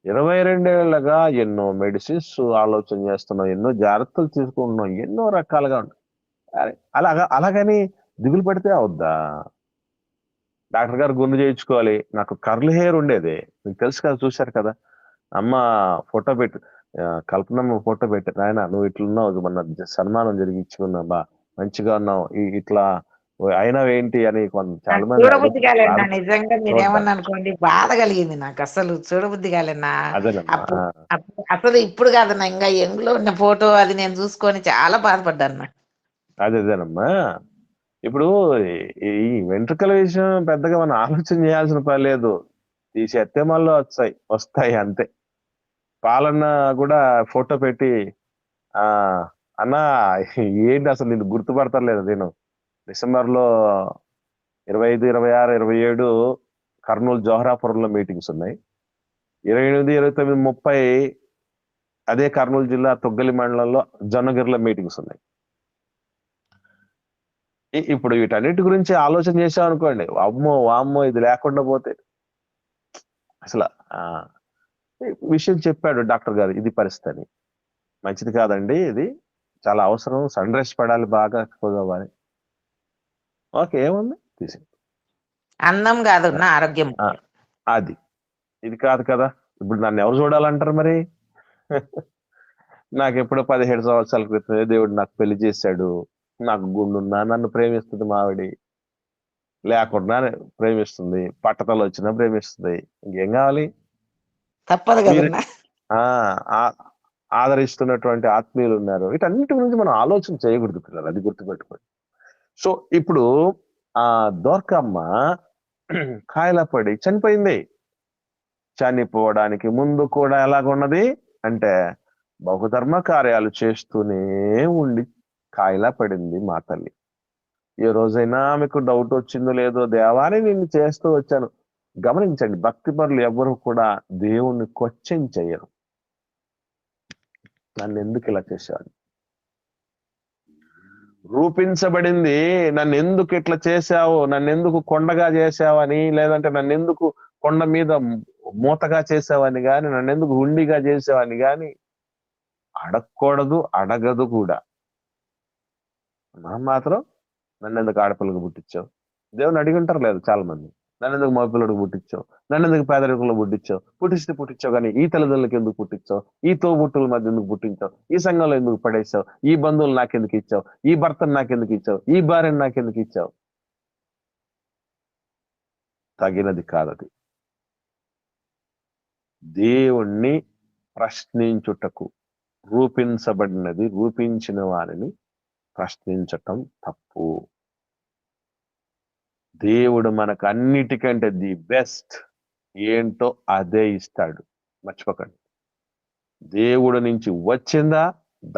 22 ఏళ్ళగా ఎన్నో మెడిసిన్స్ ఆలోచన చేస్తున్నాం, ఎన్నో జాగ్రత్తలు తీసుకుంటున్నాం, ఎన్నో రకాలుగా ఉంటాయి. అలాగని దిగులు పడితే అవుద్దా? డాక్టర్ గారు గుండు చేయించుకోవాలి. నాకు కర్ల్ హెయిర్ ఉండేది, మీకు తెలుసు కదా, చూశారు కదా. అమ్మ ఫోటో పెట్టి కల్పనమ్మ ఫోటో పెట్టారు, ఆయన నువ్వు ఇట్లున్నావు, మన సన్మానం జరిగి ఇచ్చుకున్నా మంచిగా ఉన్నావు, ఇట్లా అయినావు ఏంటి అని చాలా మంది చూడబుద్ధి కాలేనా నిజంగా, మీరేమన్నా అనుకోండి, బాధ కలిగింది నాకు, అసలు చూడబుద్ధి కాలేనా. అదేనమ్మా. అసలు ఇప్పుడు కాదన్నా, ఇంకా ఎంగులో ఉన్న ఫోటో అది నేను చూసుకొని చాలా బాధపడ్డాను. అదేనమ్మా. ఇప్పుడు ఈ వెంట్రుకల విషయం పెద్దగా మనం ఆలోచన చేయాల్సిన పని లేదు, తీసి ఎత్తేమాల్లో వస్తాయి అంతే. పాలన్న కూడా ఫోటో పెట్టి అన్నా ఏంటి అసలు నేను గుర్తుపడతలేదు, నేను డిసెంబర్లో 25, 26, 27 కర్నూలు జోహరాపురంలో మీటింగ్స్ ఉన్నాయి. 28, 29, 30 అదే కర్నూలు జిల్లా తొగ్గలి మండలంలో జొన్నగిరిలో మీటింగ్స్ ఉన్నాయి. ఇప్పుడు వీటన్నిటి గురించి ఆలోచన చేసాం అనుకోండి, అమ్మో వామ్మో ఇది లేకుండా పోతే అసలు విషయం చెప్పాడు డాక్టర్ గారు, ఇది పరిస్థితి అని. మంచిది కాదండి, ఇది చాలా అవసరం, సన్ రైజ్ పడాలి, బాగా పోవాలి. ఓకే, ఏముంది తీసి అన్నం కాదు నా ఆరోగ్యం, అది ఇది కాదు కదా. ఇప్పుడు నన్ను ఎవరు చూడాలంటారు మరి? నాకు ఎప్పుడో 17 సంవత్సరాల క్రితమే దేవుడు నాకు పెళ్లి చేశాడు, నాకు గుండున్నా నన్ను ప్రేమిస్తుంది, మావిడి లేకుండా ప్రేమిస్తుంది, పట్టతలు వచ్చినా ప్రేమిస్తుంది, ఇంకేం కావాలి? తప్పదు కదా. ఆదరిస్తున్నటువంటి ఆత్మీయులు ఉన్నారు. వీటన్నిటి గురించి మనం ఆలోచన చేయకూడదు పిల్లలు, అది గుర్తుపెట్టుకోండి. సో ఇప్పుడు ఆ దోర్కమ్మ కాయల పడి చనిపోయింది. చనిపోవడానికి ముందు కూడా ఎలాగున్నది అంటే బహుధర్మ కార్యాలు చేస్తూనే ఉండి కాయలా పడింది మా తల్లి. ఏ రోజైనా మీకు డౌట్ వచ్చిందో లేదో, దేవాన్ని నేను చేస్తూ వచ్చాను. గమనించండి, భక్తి పరులు ఎవరు కూడా దేవుణ్ణి క్వశ్చన్ చేయరు. నన్ను ఎందుకు ఇలా చేశాడు, రూపించబడింది నన్ను ఎందుకు ఇట్లా చేశావు, నన్ను ఎందుకు కొండగా చేశావని, లేదంటే నన్ను ఎందుకు కొండ మీద మూతగా చేసావని గాని, నన్ను ఎందుకు హుండిగా చేసావని గాని అడగకూడదు, అడగదు కూడా. మనం మాత్రం నన్ను ఎందుకు ఆడపిల్లకు పుట్టించావు, దేవుని అడిగి ఉంటారు లేదు చాలా మంది. నన్ను ఎందుకు మగపిల్లడికి పుట్టించావు, నన్ను ఎందుకు పేదరికంలో పుట్టించావు, పుట్టించావు కానీ ఈ తల్లిదండ్రులకి ఎందుకు పుట్టించావు, ఈ తోబుట్టుల మధ్య ఎందుకు పుట్టించావు, ఈ సంఘంలో ఎందుకు పడేసావు, ఈ బంధువులు నాకెందుకు ఇచ్చావు, ఈ భర్తను నాకెందుకు ఇచ్చావు, ఈ భార్యను నాకెందుకు ఇచ్చావు? తగినది కాదది. దేవుణ్ణి ప్రశ్నించుటకు రూపించబడినది, రూపించిన వారిని ప్రశ్నించటం తప్పు. దేవుడు మనకు అన్నిటికంటే ది బెస్ట్ ఏంటో అదే ఇస్తాడు, మర్చిపోకండి. దేవుడు నుంచి వచ్చిందా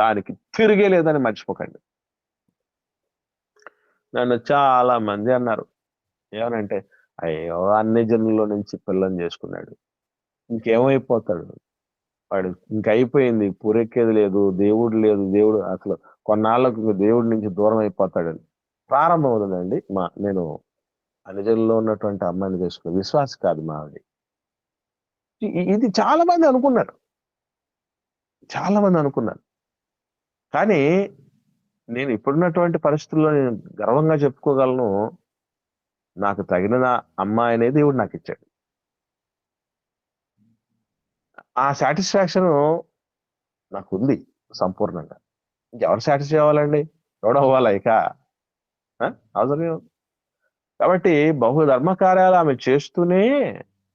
దానికి తిరిగే లేదని మర్చిపోకండి. నన్ను చాలా మంది అన్నారు, ఏమనంటే అయ్యో అన్ని జనుల్లో నుంచి పిల్లని చేసుకున్నాడు, ఇంకేమైపోతాడు వాడు, ఇంకైపోయింది, పురెక్కేది లేదు, దేవుడు లేదు, దేవుడు అసలు కొన్నాళ్ళకు దేవుడి నుంచి దూరం అయిపోతాడని ప్రారంభం అవుతుందండి. నేను అనిజల్లో ఉన్నటువంటి అమ్మాయిని చేసుకున్న విశ్వాస కాదు మా ఆవిడ. ఇది చాలా మంది అనుకున్నారు, కానీ నేను ఇప్పుడున్నటువంటి పరిస్థితుల్లో నేను గర్వంగా చెప్పుకోగలను, నాకు తగిన అమ్మాయి అనేది దేవుడు నాకు ఇచ్చాడు. ఆ సాటిస్ఫాక్షన్ నాకు ఉంది సంపూర్ణంగా. ఇంకెవరు సాటిస్ఫై అవ్వాలండి, ఎవడు అవ్వాలా ఇక? అవసరం. కాబట్టి బహుధర్మ కార్యాలు ఆమె చేస్తూనే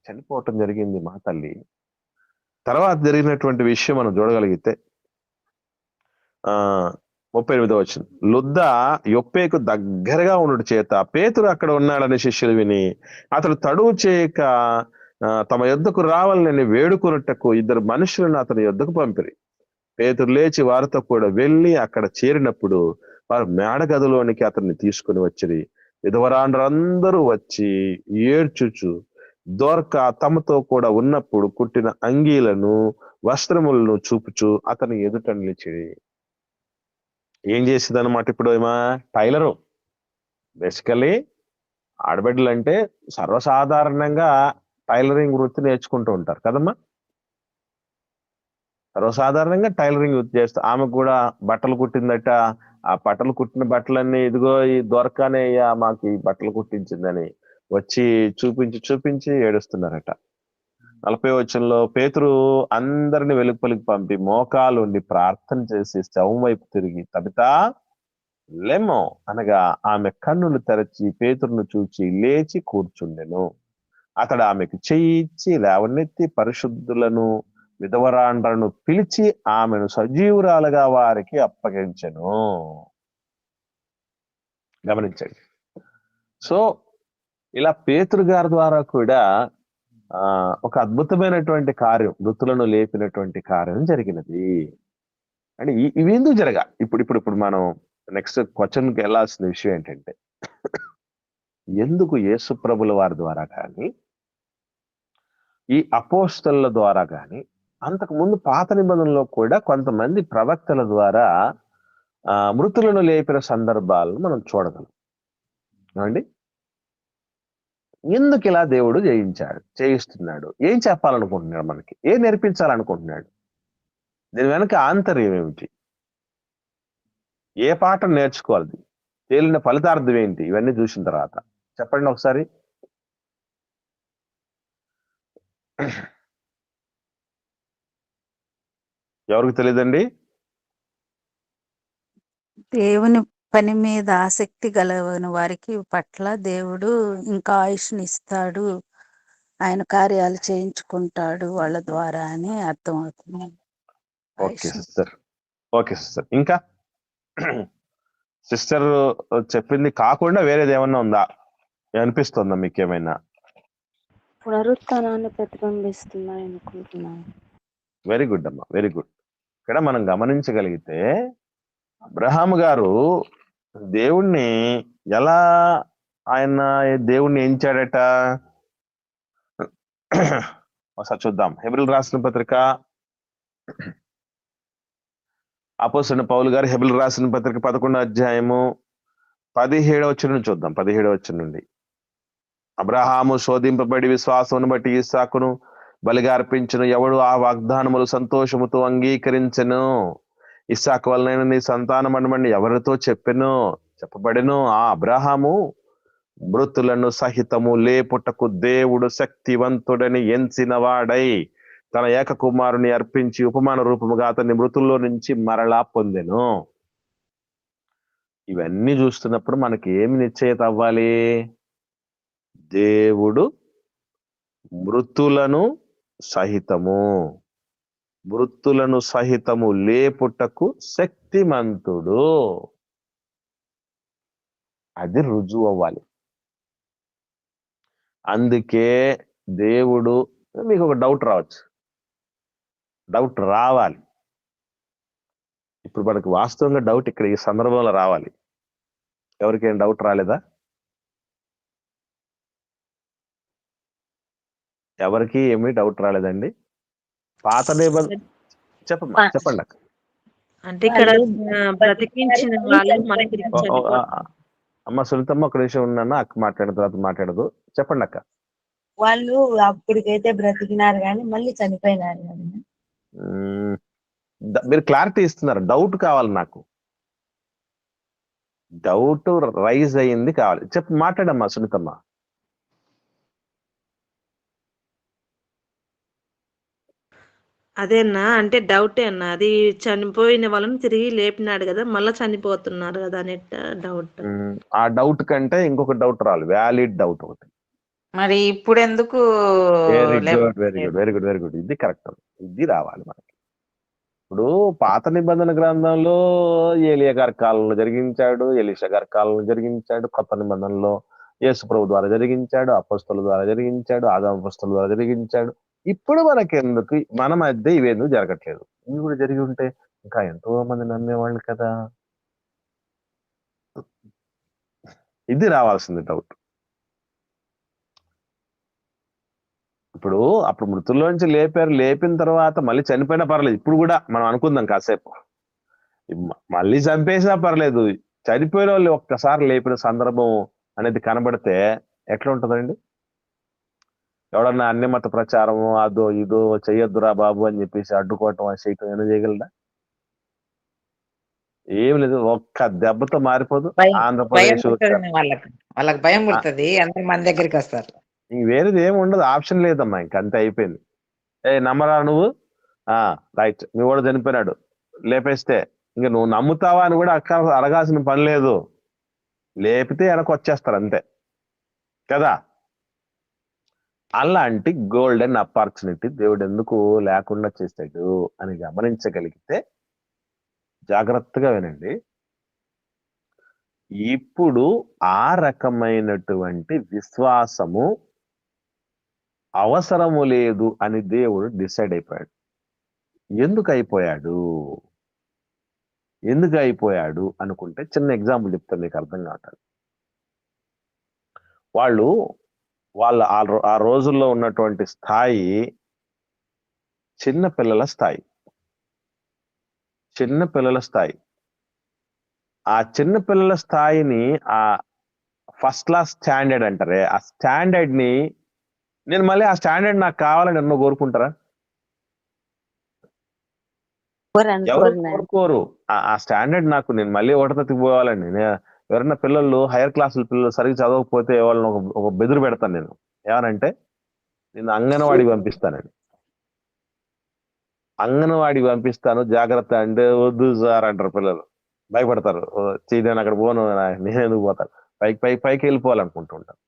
చనిపోవటం జరిగింది మా తల్లి. తర్వాత జరిగినటువంటి విషయం మనం చూడగలిగితే 38వ వచనం, లుద్ద యొప్పేకు దగ్గరగా ఉండు చేత పేతురు అక్కడ ఉన్నాడని శిష్యులు విని అతడు తడువు చేయక తమ యొద్దకు రావాలని వేడుకొనుటకు 2 మనుషులను అతని యొద్దకు పంపిరి. పేతురు లేచి వారితో కూడా వెళ్ళి అక్కడ చేరినప్పుడు వారు మేడ గదిలోనికి అతన్ని తీసుకుని వచ్చిరి. విధవరాండ్రందరూ వచ్చి ఏడ్చుచు దోర్క తమతో కూడా ఉన్నప్పుడు కుట్టిన అంగీలను వస్త్రములను చూపుచు అతని ఎదుట నిలిచిరి. ఏం చేసేదన్నమాట ఇప్పుడు ఏమా? టైలరు బేసికలీ ఆడబిడ్డలు అంటే సర్వసాధారణంగా టైలరింగ్ వృత్తి నేర్చుకుంటూ ఉంటారు కదమ్మా. సర్వసాధారణంగా టైలరింగ్ వృత్తి చేస్తా, ఆమెకు కూడా బట్టలు కుట్టిందట. ఆ బట్టలు కుట్టిన బట్టలన్నీ ఇదిగో ఈ దొరకనే మాకు ఈ బట్టలు కుట్టించిందని వచ్చి చూపించి ఏడుస్తున్నారట. 40వ వచనంలో పేతురు అందరిని వెలుపలికి పంపి మోకాలు ఉండి ప్రార్థన చేసి శవం వైపు తిరిగి తబితా లెమ్మో అనగా ఆమె కన్నులు తెరచి పేతురును చూచి లేచి కూర్చుండెను. అతడు ఆమెకు చెయ్యిచ్చి లేవనెత్తి పరిశుద్ధులను విధవరాండ్రను పిలిచి ఆమెను సజీవురాలుగా వారికి అప్పగించెను. గమనించండి. సో ఇలా పేతురు గారి ద్వారా కూడా ఒక అద్భుతమైనటువంటి కార్యం, మృతులను లేపినటువంటి కార్యం జరిగినది. అంటే ఇవి ఎందుకు జరగా? ఇప్పుడు మనం నెక్స్ట్ క్వశ్చన్కి వెళ్ళాల్సిన విషయం ఏంటంటే, ఎందుకు యేసు ప్రభుల వారి ద్వారా కానీ ఈ అపోస్తలుల ద్వారా కానీ అంతకు ముందు పాత నిబంధనలో కూడా కొంతమంది ప్రవక్తల ద్వారా మృతులను లేపిన సందర్భాలను మనం చూడగలం అండి. ఎందుకు ఇలా దేవుడు చేయిస్తున్నాడు? ఏం చెప్పాలనుకుంటున్నాడు? మనకి ఏం నేర్పించాలనుకుంటున్నాడు? దీని వెనక ఆంతర్యం ఏమిటి? ఏ పాఠం నేర్చుకోవాలి? తేలిన ఫలితార్థం ఏంటి? ఇవన్నీ చూసిన తర్వాత చెప్పండి ఒకసారి. ఎవరికి తెలియదండి? దేవుని పని మీద ఆసక్తి గలవని వారికి పట్ల దేవుడు ఇంకా ఆయుష్ని ఇస్తాడు, ఆయన కార్యాలు చేయించుకుంటాడు వాళ్ళ ద్వారా అని అర్థం అవుతుంది. Okay sister. ఇంకా సిస్టర్ చెప్పింది కాకుండా వేరేది ఏమన్నా ఉందా? అనిపిస్తుందా మీకేమైనా? పునరుత్థానాన్ని ప్రతిబింబిస్తున్నాయి అనుకుంటున్నాను. వెరీ గుడ్ అమ్మా, వెరీ గుడ్. ఇక్కడ మనం గమనించగలిగితే అబ్రహాం గారు దేవుణ్ణి ఎలా దేవుణ్ణి ఎంచాడట ఒకసారి చూద్దాం. హెబ్రీయులకు రాసిన పత్రిక, అపోస్తలుడైన పౌలు గారు హెబ్రీయులకు రాసిన పత్రిక 11వ అధ్యాయము 17వ వచనం చూద్దాం. 17వ వచనం నుండి, అబ్రహాము శోధింపబడి విశ్వాసమును బట్టి ఇస్సాకును బలిగా అర్పించును. ఎవడు ఆ వాగ్దానములు సంతోషముతో అంగీకరించెను. ఇస్సాకు వలన నీ సంతానమనమని ఎవరితో చెప్పబడెను. ఆ అబ్రహాము మృతులను సహితము లేపుటకు దేవుడు శక్తివంతుడని ఎంచిన వాడై తన ఏక కుమారుని అర్పించి ఉపమాన రూపముగా అతన్ని మృతుల్లో నుంచి మరలా పొందెను. ఇవన్నీ చూస్తున్నప్పుడు మనకి ఏమి నిశ్చయిత అవ్వాలి? దేవుడు మృతులను సహితము లేపుటకు శక్తిమంతుడు. అది రుజువు అవ్వాలి. అందుకే దేవుడు, మీకు ఒక డౌట్ రావాలి. ఇప్పుడు మనకు వాస్తవంగా డౌట్ ఇక్కడ ఈ సందర్భంలో రావాలి. ఎవరికేం డౌట్ రాలేదా? ఎవరికి ఏమీ డౌట్ రాలేదండి? పాత నిబంధన చెప్పండి అక్క. అంటే ఇక్కడ బ్రతికించిన వాళ్ళు మనకి అమ్మ సునీతమ్మ ఒక నిమిషం ఉన్నా, అక్క మాట్లాడిన తర్వాత మాట్లాడదు. చెప్పండి అక్క. వాళ్ళు అప్పటికైతే బ్రతికినారు కానీ మళ్ళీ చనిపోయినారు కదా. మీరు క్లారిటీ ఇస్తున్నారు. డౌట్ కావాలి నాకు, డౌట్ రైజ్ అయ్యింది కావాలి. మాట్లాడమ్మా సునీతమ్మ. అదేనా అంటే డౌటే అన్న, అది చనిపోయిన వాళ్ళని తిరిగి లేపినాడు కదా, మళ్ళీ చనిపోతున్నారు కదా అనే డౌట్. ఆ డౌట్ కంటే ఇంకొక డౌట్ రావాలి, వ్యాలిడ్ డౌట్ ఒకటి. మరి ఇప్పుడు ఎందుకు? Very good. ఇది కరెక్ట్, ఇది రావాలి మనకి. ఇప్పుడు పాత నిబంధన గ్రంథంలో ఏలియా గారి కాలంలో జరిగించాడు, ఎలీషా గారి కాలంలో జరిగించాడు, కొత్త నిబంధనలో యేసు ప్రభు ద్వారా జరిగించాడు, అపోస్తలుల ద్వారా జరిగించాడు, ఆదాము అపోస్తలుల ద్వారా జరిగించాడు. ఇప్పుడు మనకెందుకు, మన మధ్య ఇవేందుకు జరగట్లేదు? ఇవి కూడా జరిగి ఉంటే ఇంకా ఎంతో మంది నమ్మేవాళ్ళు కదా. ఇది రావాల్సింది డౌట్. ఇప్పుడు అప్పుడు మృతుల్లోంచి లేపిన తర్వాత మళ్ళీ చనిపోయినా పర్లేదు. ఇప్పుడు కూడా మనం అనుకుందాం కాసేపు, మళ్ళీ చంపేసినా పర్లేదు, చనిపోయిన వాళ్ళు ఒక్కసారి లేపిన సందర్భం అనేది కనబడితే ఎట్లా ఉంటుందండి? ఎవడన్నా అన్ని మత ప్రచారము అదో ఇదో చెయ్యొద్దురా బాబు అని చెప్పేసి అడ్డుకోవటం చేయటం ఏమైనా చేయగలదా? ఏం లేదు, ఒక్క దెబ్బతో మారిపోదు భయం ఆంధ్రప్రదేశ్. పుడుతుంది వాళ్ళకి భయం పుడుతుంది, అందరు మన దగ్గరికి వస్తారు. ఇంక వేరేది ఏమి ఉండదు, ఆప్షన్ లేదమ్మా, ఇంక అంతే అయిపోయింది. నమ్మరా నువ్వు? రైట్, మీ వాడు చనిపోయినాడు లేపేస్తే ఇంక నువ్వు నమ్ముతావా అని కూడా అడగాల్సిన పని లేదు, లేపితే వెనక వచ్చేస్తారు అంతే కదా. అలాంటి గోల్డెన్ ఆపర్చునిటీ దేవుడు ఎందుకు లేకుండా చేస్తాడు అని గమనించగలిగితే జాగ్రత్తగా వినండి. ఇప్పుడు ఆ రకమైనటువంటి విశ్వాసము అవసరము లేదు అని దేవుడు డిసైడ్ అయిపోయాడు. ఎందుకు అయిపోయాడు అనుకుంటే చిన్న ఎగ్జాంపుల్ చెప్తాను, మీకు అర్థం కావట్లేదు. వాళ్ళ ఆ రోజుల్లో ఉన్నటువంటి స్థాయి చిన్న పిల్లల స్థాయి. ఆ చిన్న పిల్లల స్థాయిని ఆ ఫస్ట్ క్లాస్ స్టాండర్డ్ అంటారే, ఆ స్టాండర్డ్ ని నేను మళ్ళీ ఆ స్టాండర్డ్ నాకు కావాలని ఎన్నో కోరుకుంటారా? ఎవరు కోరుకోరు. ఆ స్టాండర్డ్ నాకు నేను మళ్ళీ ఒకటి పోవాలండి. ఎవరైనా పిల్లలు హైయర్ క్లాసుల పిల్లలు సరిగ్గా చదవకపోతే వాళ్ళని ఒక బెదురు పెడతాను నేను. ఏమనంటే నేను అంగన్వాడికి పంపిస్తానండి. అంగన్వాడికి పంపిస్తాను జాగ్రత్త అంటే వద్దు సార్ అంటారు పిల్లలు, భయపడతారు. నేను అక్కడ పోను, నేను ఎందుకు పోతాను, పైకి వెళ్ళిపోవాలనుకుంటూ ఉంటాను.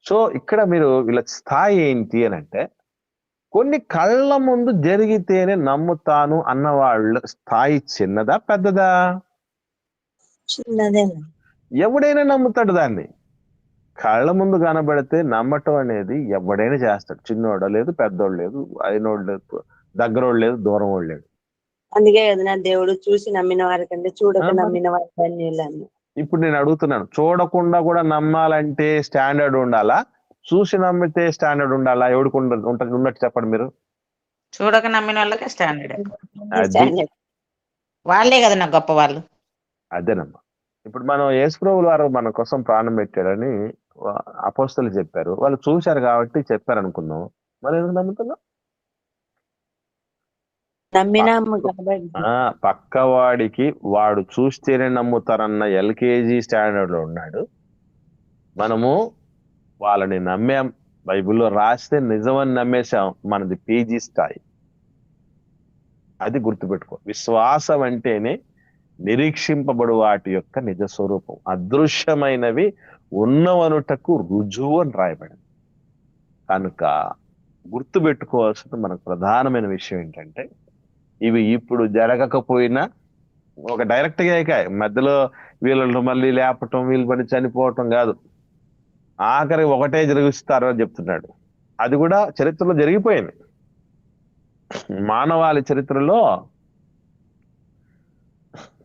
సో ఇక్కడ మీరు వీళ్ళ స్థాయి ఏంటి అని అంటే, కొన్ని కళ్ళ ముందు జరిగితేనే నమ్ముతాను అన్న వాళ్ళ స్థాయి చిన్నదా పెద్దదా? చిన్నదే. ఎవడైనా నమ్ముతాడు దాన్ని. కళ్ళ ముందు కనబడితే నమ్మటం అనేది ఎవడైనా చేస్తాడు. చిన్నోడు లేదు, పెద్దోడు లేదు, అయినోడు లేదు, దగ్గరోడు లేదు, దూరం వాడు లేడు. అందుకే కదా దేవుడు చూసి నమ్మిన వారికంటే చూడక నమ్మిన వారి ధన్యులని. ఇప్పుడు నేను అడుగుతున్నాను, చూడకుండా కూడా నమ్మాలంటే స్టాండర్డ్ ఉండాలా, చూసి నమ్మితే స్టాండర్డ్ ఉండాలా? ఎవడికి ఉన్నట్టు చెప్పండి మీరు. చూడక నమ్మిన వాళ్ళకే స్టాండర్డ్, అది వాళ్ళే కదా నాకు గొప్ప వాళ్ళు. అదేనమ్మా. ఇప్పుడు మనం యేసుప్రభుల వారు మన కోసం ప్రాణం పెట్టాడని అపోస్తలు చెప్పారు, వాళ్ళు చూశారు కాబట్టి చెప్పారు అనుకుందాం. మరి ఎందుకు నమ్ముతున్నాం? పక్కవాడికి వాడు చూస్తేనే నమ్ముతారన్న ఎల్కేజీ స్టాండర్డ్ లో ఉన్నాడు. మనము వాళ్ళని నమ్మాం, బైబిల్లో రాస్తే నిజమని నమ్మేశాం, మనది పీజీ స్థాయి. అది గుర్తుపెట్టుకో. విశ్వాసం అంటేనే నిరీక్షింపబడు వాటి యొక్క నిజ స్వరూపం, అదృశ్యమైనవి ఉన్నవనుటకు రుజువు అని రాయబడింది. కనుక గుర్తుపెట్టుకోవాల్సిన మనకు ప్రధానమైన విషయం ఏంటంటే, ఇవి ఇప్పుడు జరగకపోయినా ఒక డైరెక్ట్ గా మధ్యలో వీళ్ళు మళ్ళీ లేపటం, వీళ్ళు పని చనిపోవటం కాదు, ఆఖరి ఒకటే జరిగిస్తారు అని చెప్తున్నాడు. అది కూడా చరిత్రలో జరిగిపోయింది. మానవాళి చరిత్రలో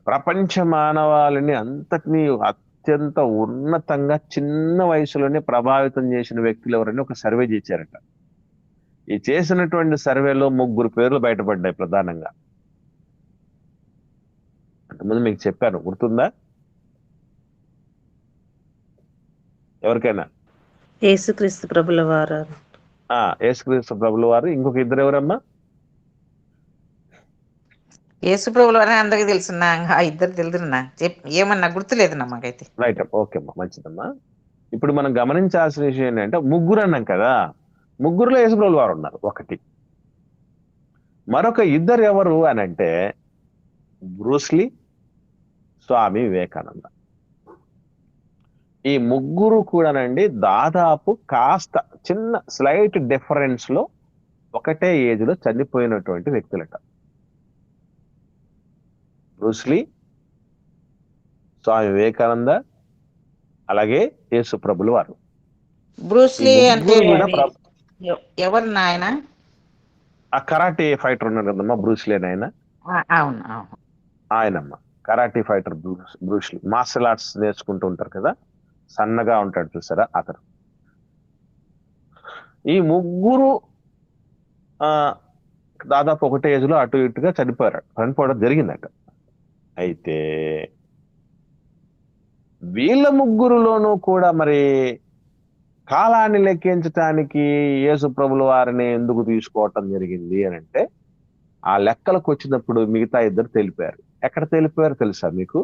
ప్రపంచ మానవాళిని అంతటినీ అత్యంత ఉన్నతంగా చిన్న వయసులోనే ప్రభావితం చేసిన వ్యక్తులు ఎవరని ఒక సర్వే చేశారట. ఈ చేసినటువంటి సర్వేలో 3 పేర్లు బయటపడ్డాయి ప్రధానంగా. అంతకుముందు మీకు చెప్పాను, గుర్తుందా ఎవరికైనా? యేసుక్రీస్తు ప్రభుల వారు. యేసుక్రీస్తు ప్రభుల వారు, ఇంకొక ఇద్దరు ఎవరమ్మా? యేసు ప్రభుల వారు అందరికి తెలుసున్నా, ఇద్దరు తెలుసున్నా, ఏమన్నా గుర్తులేదు మాకైతే. రైట్, ఓకే అమ్మా, మంచిదమ్మా. ఇప్పుడు మనం గమనించాల్సిన విషయం ఏంటంటే, 3 అన్నాం కదా, 3లో యేసు ప్రభుల వారు ఉన్నారు ఒకటి. మరొక 2 ఎవరు అని అంటే బ్రూస్లీ, స్వామి వివేకానంద. ఈ 3 కూడానండి దాదాపు కాస్త చిన్న స్లైట్ డిఫరెన్స్ లో ఒకటే ఏజ్ లో చనిపోయినటువంటి వ్యక్తులట. బ్రూస్లీ, స్వామి వివేకానంద, అలాగే యేసు ప్రభుల వారు. బ్రూస్లీ అంటే ఎవరు నాయన? ఆ కరాటే ఫైటర్ ఉన్నారు కదమ్మా, బ్రూస్లీ అని ఆయన. అవును, ఆయనమ్మా karate fighter Bruce Lee. Martial arts నేర్చుకుంటూ ఉంటారు కదా, సన్నగా ఉంటాడు చూసారా అతను. ఈ 3 దాదాపు ఒకటే ఏజ్ లో అటు ఇటుగా చనిపోవడం జరిగిందట. అయితే వీళ్ళ ముగ్గురులోనూ కూడా మరి కాలాన్ని లెక్కించటానికి యేసు ప్రభుల వారిని ఎందుకు తీసుకోవటం జరిగింది అని అంటే, ఆ లెక్కలకు వచ్చినప్పుడు మిగతా ఇద్దరు తెలిపారు. ఎక్కడ తెలిపారు తెలుసా మీకు?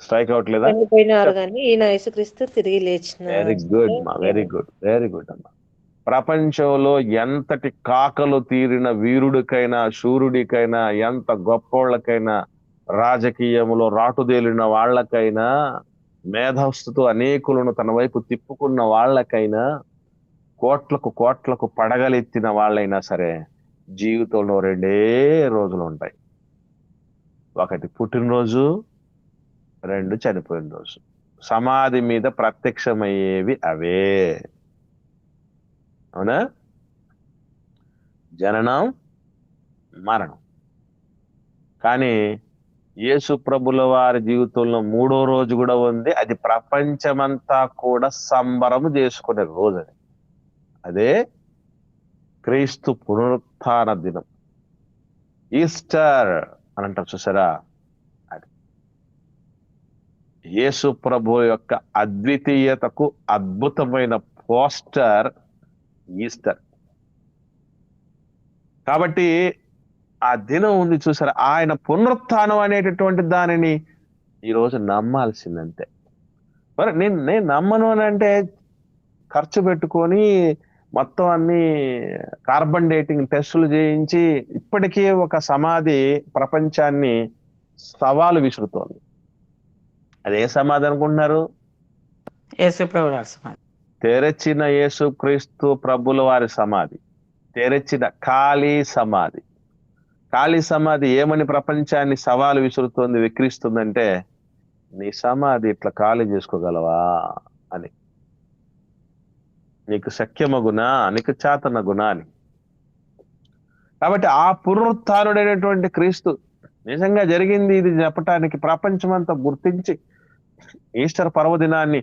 స్ట్రైక్ అవుట్ లేదా? చనిపోయినారు కానీ ఈయన యేసుక్రీస్తు తిరిగి లేచిన వెరీ గుడ్ మా, వెరీ గుడ్, వెరీ గుడ్ అమ్మా. ప్రపంచంలో ఎంతటి కాకలు తీరిన వీరుడికైనా, శూరుడికైనా, ఎంత గొప్పోళ్ళకైనా, రాజకీయములో రాటుదేలిన వాళ్ళకైనా, మేధస్సుతో అనేకులను తన వైపు తిప్పుకున్న వాళ్ళకైనా, కోట్లకు కోట్లకు పడగలెత్తిన వాళ్ళైనా సరే జీవితంలో 2 రోజులు ఉంటాయి. ఒకటి పుట్టినరోజు, 2 చనిపోయిన రోజు. సమాధి మీద ప్రత్యక్షమయ్యేవి అవే. అవునా? జననం, మరణం. కానీ యేసు ప్రభుల వారి జీవితంలో 3వ రోజు కూడా ఉంది. అది ప్రపంచమంతా కూడా సంబరం చేసుకునే రోజు అది. అదే క్రీస్తు పునరుత్థాన దినం, ఈస్టర్ అని అంటారు చూసారా. అది యేసు ప్రభు యొక్క అద్వితీయతకు అద్భుతమైన పోస్టర్ ఈస్టర్. కాబట్టి ఆ దినం ఉంది చూసారా, ఆయన పునరుత్థానం అనేటటువంటి దానిని ఈరోజు నమ్మాల్సిందంతే. మరి నేను నమ్మను అని అంటే ఖర్చు పెట్టుకొని మొత్తం అన్ని కార్బన్ డేటింగ్ టెస్టులు చేయించి ఇప్పటికీ ఒక సమాధి ప్రపంచాన్ని సవాలు విసురుతోంది. అదే సమాధి అనుకుంటున్నారు? యేసు ప్రభు వారి సమాధి. తెరచిన యేసు క్రీస్తు ప్రభుల వారి సమాధి, తెరచిన ఖాళీ సమాధి. ఖాళీ సమాధి ఏమని ప్రపంచాన్ని సవాలు విసురుతోంది, విక్రిస్తుందంటే, నీ సమాధి ఇట్లా ఖాళీ చేసుకోగలవా అని. నీకు శక్యమగునా, నీకు చేతనగునా అని. కాబట్టి ఆ పునరుత్థానుడైనటువంటి క్రీస్తు నిజంగా జరిగింది ఇది చెప్పటానికి ప్రపంచమంతా గుర్తించి ఈస్టర్ పర్వదినాన్ని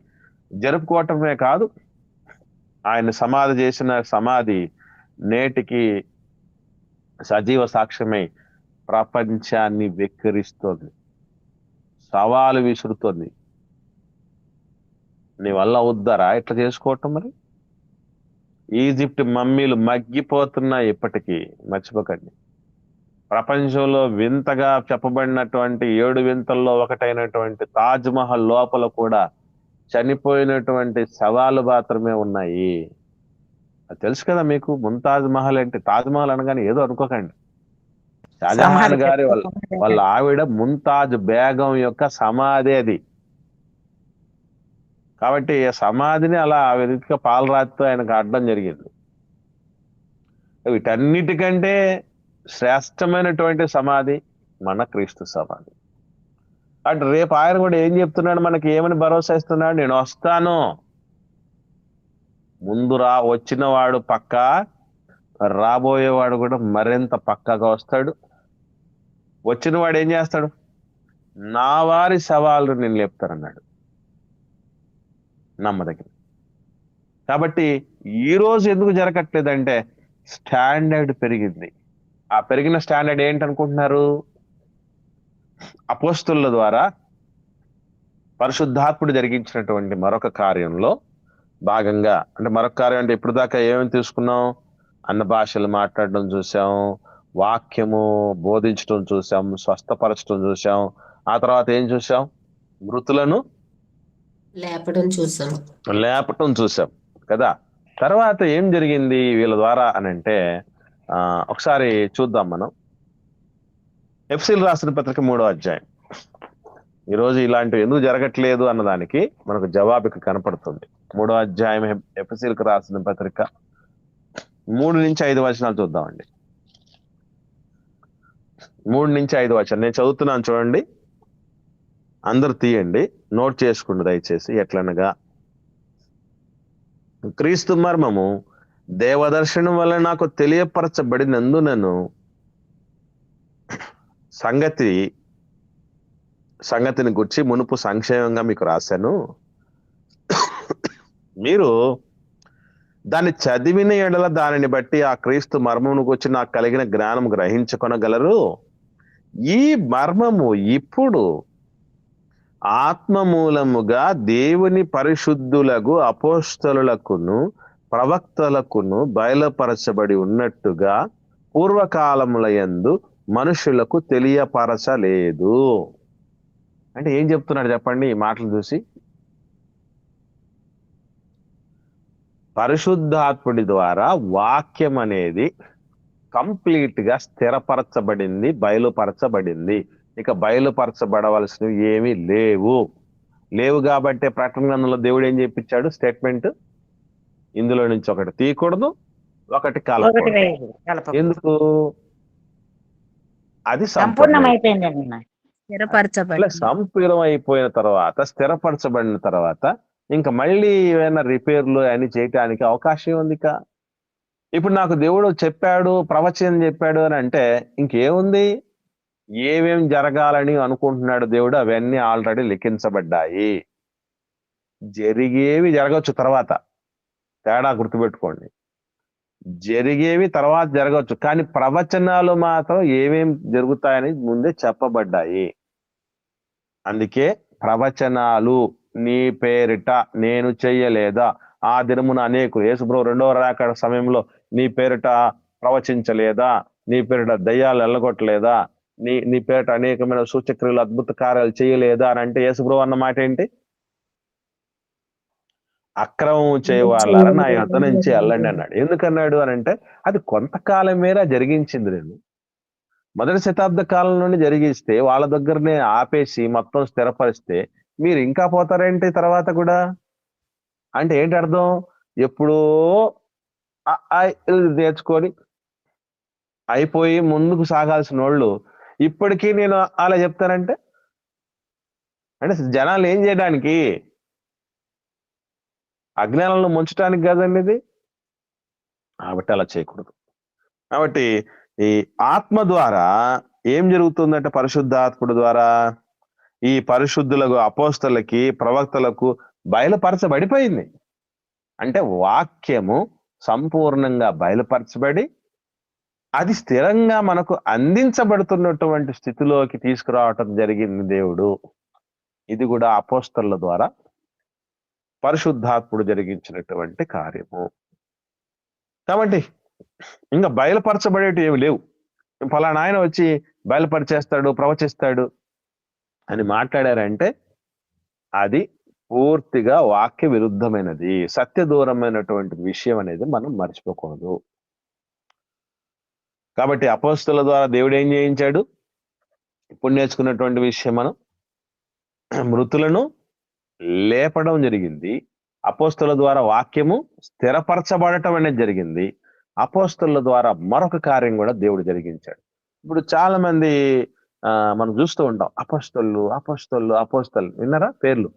జరుపుకోవటమే కాదు, ఆయన సమాధి చేసిన సమాధి నేటికి సజీవ సాక్ష్యమై ప్రపంచాన్ని వెక్కిరిస్తోంది, సవాలు విసురుతోంది. నీ వల్ల అవుద్దారా ఇట్లా చేసుకోవటం? మరి ఈజిప్ట్ మమ్మీలు మగ్గిపోతున్నాయి ఇప్పటికీ, మర్చిపోకండి. ప్రపంచంలో వింతగా చెప్పబడినటువంటి 7 వింతల్లో ఒకటైనటువంటి తాజ్ మహల్ లోపల కూడా చనిపోయినటువంటి శవాలు మాత్రమే ఉన్నాయి. అది తెలుసు కదా మీకు. ముంతాజ్ మహల్ అంటే, తాజ్ మహల్ అనగానే ఏదో అనుకోకండి. షాజహాన్ గారి వాళ్ళ ఆవిడ ముంతాజ్ బేగం యొక్క సమాధి అది. కాబట్టి ఆ సమాధిని అలా వెతిగా పాలరాతితో ఆయనకు అడ్డం జరిగింది. వీటన్నిటికంటే శ్రేష్టమైనటువంటి సమాధి మన క్రీస్తు సమాధి. అంటే రేపు ఆయన కూడా ఏం చెప్తున్నాడు, మనకి ఏమని భరోసా ఇస్తున్నాడు? నేను వస్తాను, ముందు వచ్చిన వాడు పక్కా, రాబోయేవాడు కూడా మరింత పక్కాగా వస్తాడు. వచ్చిన వాడు ఏం చేస్తాడు? నా వారి సవాళ్ళు నేను లేపుతానన్నాడు. నమ్మదగిన. కాబట్టి ఈ రోజు ఎందుకు జరగట్లేదంటే స్టాండర్డ్ పెరిగింది. ఆ పెరిగిన స్టాండర్డ్ ఏంటనుకుంటున్నారు? అపోస్తుల ద్వారా పరిశుద్ధాత్ముడు జరిగించినటువంటి మరొక కార్యంలో భాగంగా, అంటే మరొక కార్యం అంటే ఇప్పుడు దాకా ఏమేమి తీసుకున్నాం? అన్న భాషలు మాట్లాడడం చూసాం, వాక్యము బోధించడం చూసాం, స్వస్థపరచడం చూసాం. ఆ తర్వాత ఏం చూసాం? మృతులను లేపటం చూసాం కదా. తర్వాత ఏం జరిగింది వీళ్ళ ద్వారా అని అంటే, ఒకసారి చూద్దాం మనం. ఎఫెసీయులకు రాసిన పత్రిక 3వ అధ్యాయం. ఈరోజు ఇలాంటివి ఎందుకు జరగట్లేదు అన్నదానికి మనకు జవాబు ఇక్కడ కనపడుతుంది. 3వ అధ్యాయం ఎఫెసీయులకు రాసిన పత్రిక 3 నుంచి 5 వచనాలు చూద్దామండి. 3 నుంచి 5 వచనాలు నేను చదువుతున్నాను, చూడండి. అందరు తీయండి, నోట్ చేసుకోండి దయచేసి. ఎట్లనగా, క్రీస్తు మర్మము దేవదర్శనం వల్ల నాకు తెలియపరచబడినందునను సంగతిని గురించి మునుపు సంక్షేమంగా మీకు రాశాను. మీరు దాన్ని చదివిన ఎడల దానిని బట్టి ఆ క్రీస్తు మర్మమును గురించి నాకు కలిగిన జ్ఞానం గ్రహించుకొనగలరు. ఈ మర్మము ఇప్పుడు ఆత్మ మూలముగా దేవుని పరిశుద్ధులకు అపోస్తలులకును ప్రవక్తలకును బయలుపరచబడి ఉన్నట్టుగా పూర్వకాలములయందు మనుషులకు తెలియపరచలేదు. అంటే ఏం చెప్తున్నాడు చెప్పండి ఈ మాటలు చూసి? పరిశుద్ధాత్ముడి ద్వారా వాక్యం అనేది కంప్లీట్ గా స్థిరపరచబడింది, బయలుపరచబడింది. ఇక బయలుపరచబడవలసినవి ఏమీ లేవు కాబట్టి ప్రకటన గ్రంథంలో దేవుడు ఏం చెప్పించాడు స్టేట్మెంట్? ఇందులో నుంచి ఒకటి తీయకూడదు, ఒకటి ఒకటి కలపకూడదు. వేయదు, కలపకూడదు. ఎందుకు? అది సంపూర్ణమైపోయిందండి అన్న. స్థిరపరచబడి సంపూర్ణం అయిపోయిన తర్వాత, స్థిరపరచబడిన తర్వాత ఇంకా మళ్ళీ ఏమైనా రిపేర్లు అని చేయటానికి అవకాశం ఉంది. ఇప్పుడు నాకు దేవుడు చెప్పాడు, ప్రవచనం చెప్పాడు అని అంటే ఇంకేముంది? ఏమేం జరగాలని అనుకుంటున్నాడు దేవుడు అవన్నీ ఆల్రెడీ లిఖించబడ్డాయి. జరిగేవి జరగవచ్చు తర్వాత, తేడా గుర్తుపెట్టుకోండి. జరిగేవి తర్వాత జరగవచ్చు, కానీ ప్రవచనాలు మాత్రం ఏమేం జరుగుతాయని ముందే చెప్పబడ్డాయి. అందుకే ప్రవచనాలు నీ పేరిట నేను చెయ్యలేదా? ఆ దినమున అనేకులు, యేసుప్రభు రెండవ రాకడ సమయంలో నీ పేరిట ప్రవచించలేదా? నీ పేరిట దయ్యాలు ఎల్లగొట్టలేదా? నీ పేరిట అనేకమైన సూచక్రియలు అద్భుత కార్యాలు చేయలేదా అని అంటే యేసుప్రభు అన్న మాట ఏంటి? అక్రమం చేయవాళ్ళారా నా యొద్ద నుంచి వెళ్ళండి అన్నాడు. ఎందుకన్నాడు అని అంటే అది కొంతకాలం మేర జరిగించింది. నేను మొదటి శతాబ్ద కాలం నుండి జరిగిస్తే వాళ్ళ దగ్గరనే ఆపేసి మొత్తం స్థిరపరిస్తే మీరు ఇంకా పోతారేంటి తర్వాత కూడా? అంటే ఏంటి అర్థం? ఎప్పుడో నేర్చుకొని అయిపోయి ముందుకు సాగాల్సిన వాళ్ళు ఇప్పటికీ నేను అలా చెప్తానంటే అంటే జనాలు ఏం చేయడానికి? అజ్ఞానంలో ముంచడానికి కదండి ఇది. కాబట్టి అలా చేయకూడదు. కాబట్టి ఈ ఆత్మ ద్వారా ఏం జరుగుతుందంటే పరిశుద్ధాత్ముడు ద్వారా ఈ పరిశుద్ధులకు అపోస్తలకి ప్రవక్తలకు బయలుపరచబడిపోయింది. అంటే వాక్యము సంపూర్ణంగా బయలుపరచబడి అది స్థిరంగా మనకు అందించబడుతున్నటువంటి స్థితిలోకి తీసుకురావటం జరిగింది దేవుడు. ఇది కూడా అపోస్తలుల ద్వారా పరిశుద్ధాత్ముడు జరిగించినటువంటి కార్యము. కాబట్టి ఇంకా బయలుపరచబడేటి ఏమి లేవు. ఫలానా ఆయన వచ్చి బయలుపరిచేస్తాడు, ప్రవచిస్తాడు అని మాట్లాడారంటే అది పూర్తిగా వాక్య విరుద్ధమైనది, సత్య దూరమైనటువంటి విషయం అనేది మనం మర్చిపోకూడదు. కాబట్టి అపోస్తలుల ద్వారా దేవుడు ఏం చేయించాడు? ఇప్పుడు నేర్చుకున్నటువంటి విషయం మనం మృతులను లేపడం జరిగింది. అపోస్తలుల ద్వారా వాక్యము స్థిరపరచబడటం అనేది జరిగింది. అపోస్తలుల ద్వారా మరొక కార్యం కూడా దేవుడు జరిగించాడు. ఇప్పుడు చాలా మంది మనం చూస్తూ ఉంటాం అపోస్తలు అపోస్తలు అపోస్తలు, విన్నారా పేర్లు?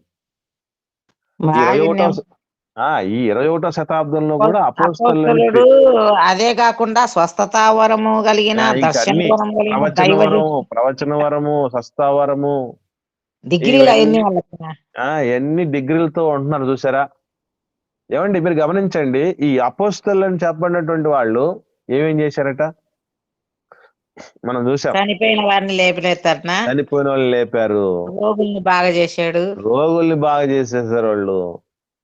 ఈ 21వ శతాబ్దంలో కూడా అపోస్తలుడు అదే కాకుండా స్వస్థతావరము కలిగిన, దర్శనవరం కలిగిన, ప్రవచన వరము, స్వస్థావరము, డిగ్రీలు ఎన్ని డిగ్రీలతో ఉంటున్నారు చూసారా? ఏమండి మీరు గమనించండి, ఈ అపోస్తలుని చెప్పబడినటువంటి వాళ్ళు ఏమేం చేశారట మనం చూసాం. చనిపోయిన వారిని లేపలేస్తారట, చనిపోయిన వాళ్ళు లేపారు, రోగుల్ని బాగా చేశాడు, రోగుల్ని బాగా చేసేసారు వాళ్ళు.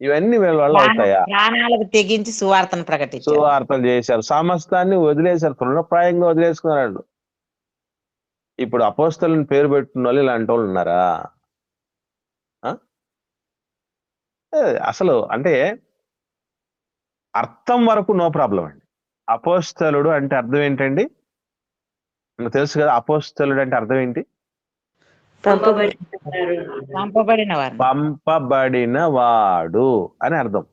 ఇవన్నీ వీళ్ళ వల్ల అవుతాయా? ప్రాణాలకు తెగించి సువార్తను ప్రకటించారు, సువార్తలు చేశారు, సమస్తాన్ని వదిలేశారు, తృణప్రాయంగా వదిలేసుకున్నారు. ఇప్పుడు అపోస్తలుని పేరు పెట్టుకున్న వాళ్ళు ఇలాంటి వాళ్ళు ఉన్నారా? అసలు అంటే అర్థం వరకు నో ప్రాబ్లం అండి. అపోస్తలుడు అంటే అర్థం ఏంటండి? మీకు తెలుసు కదా, అపోస్తలుడు అంటే అర్థం ఏంటి? పంపబడిన వాడు అని అర్థం.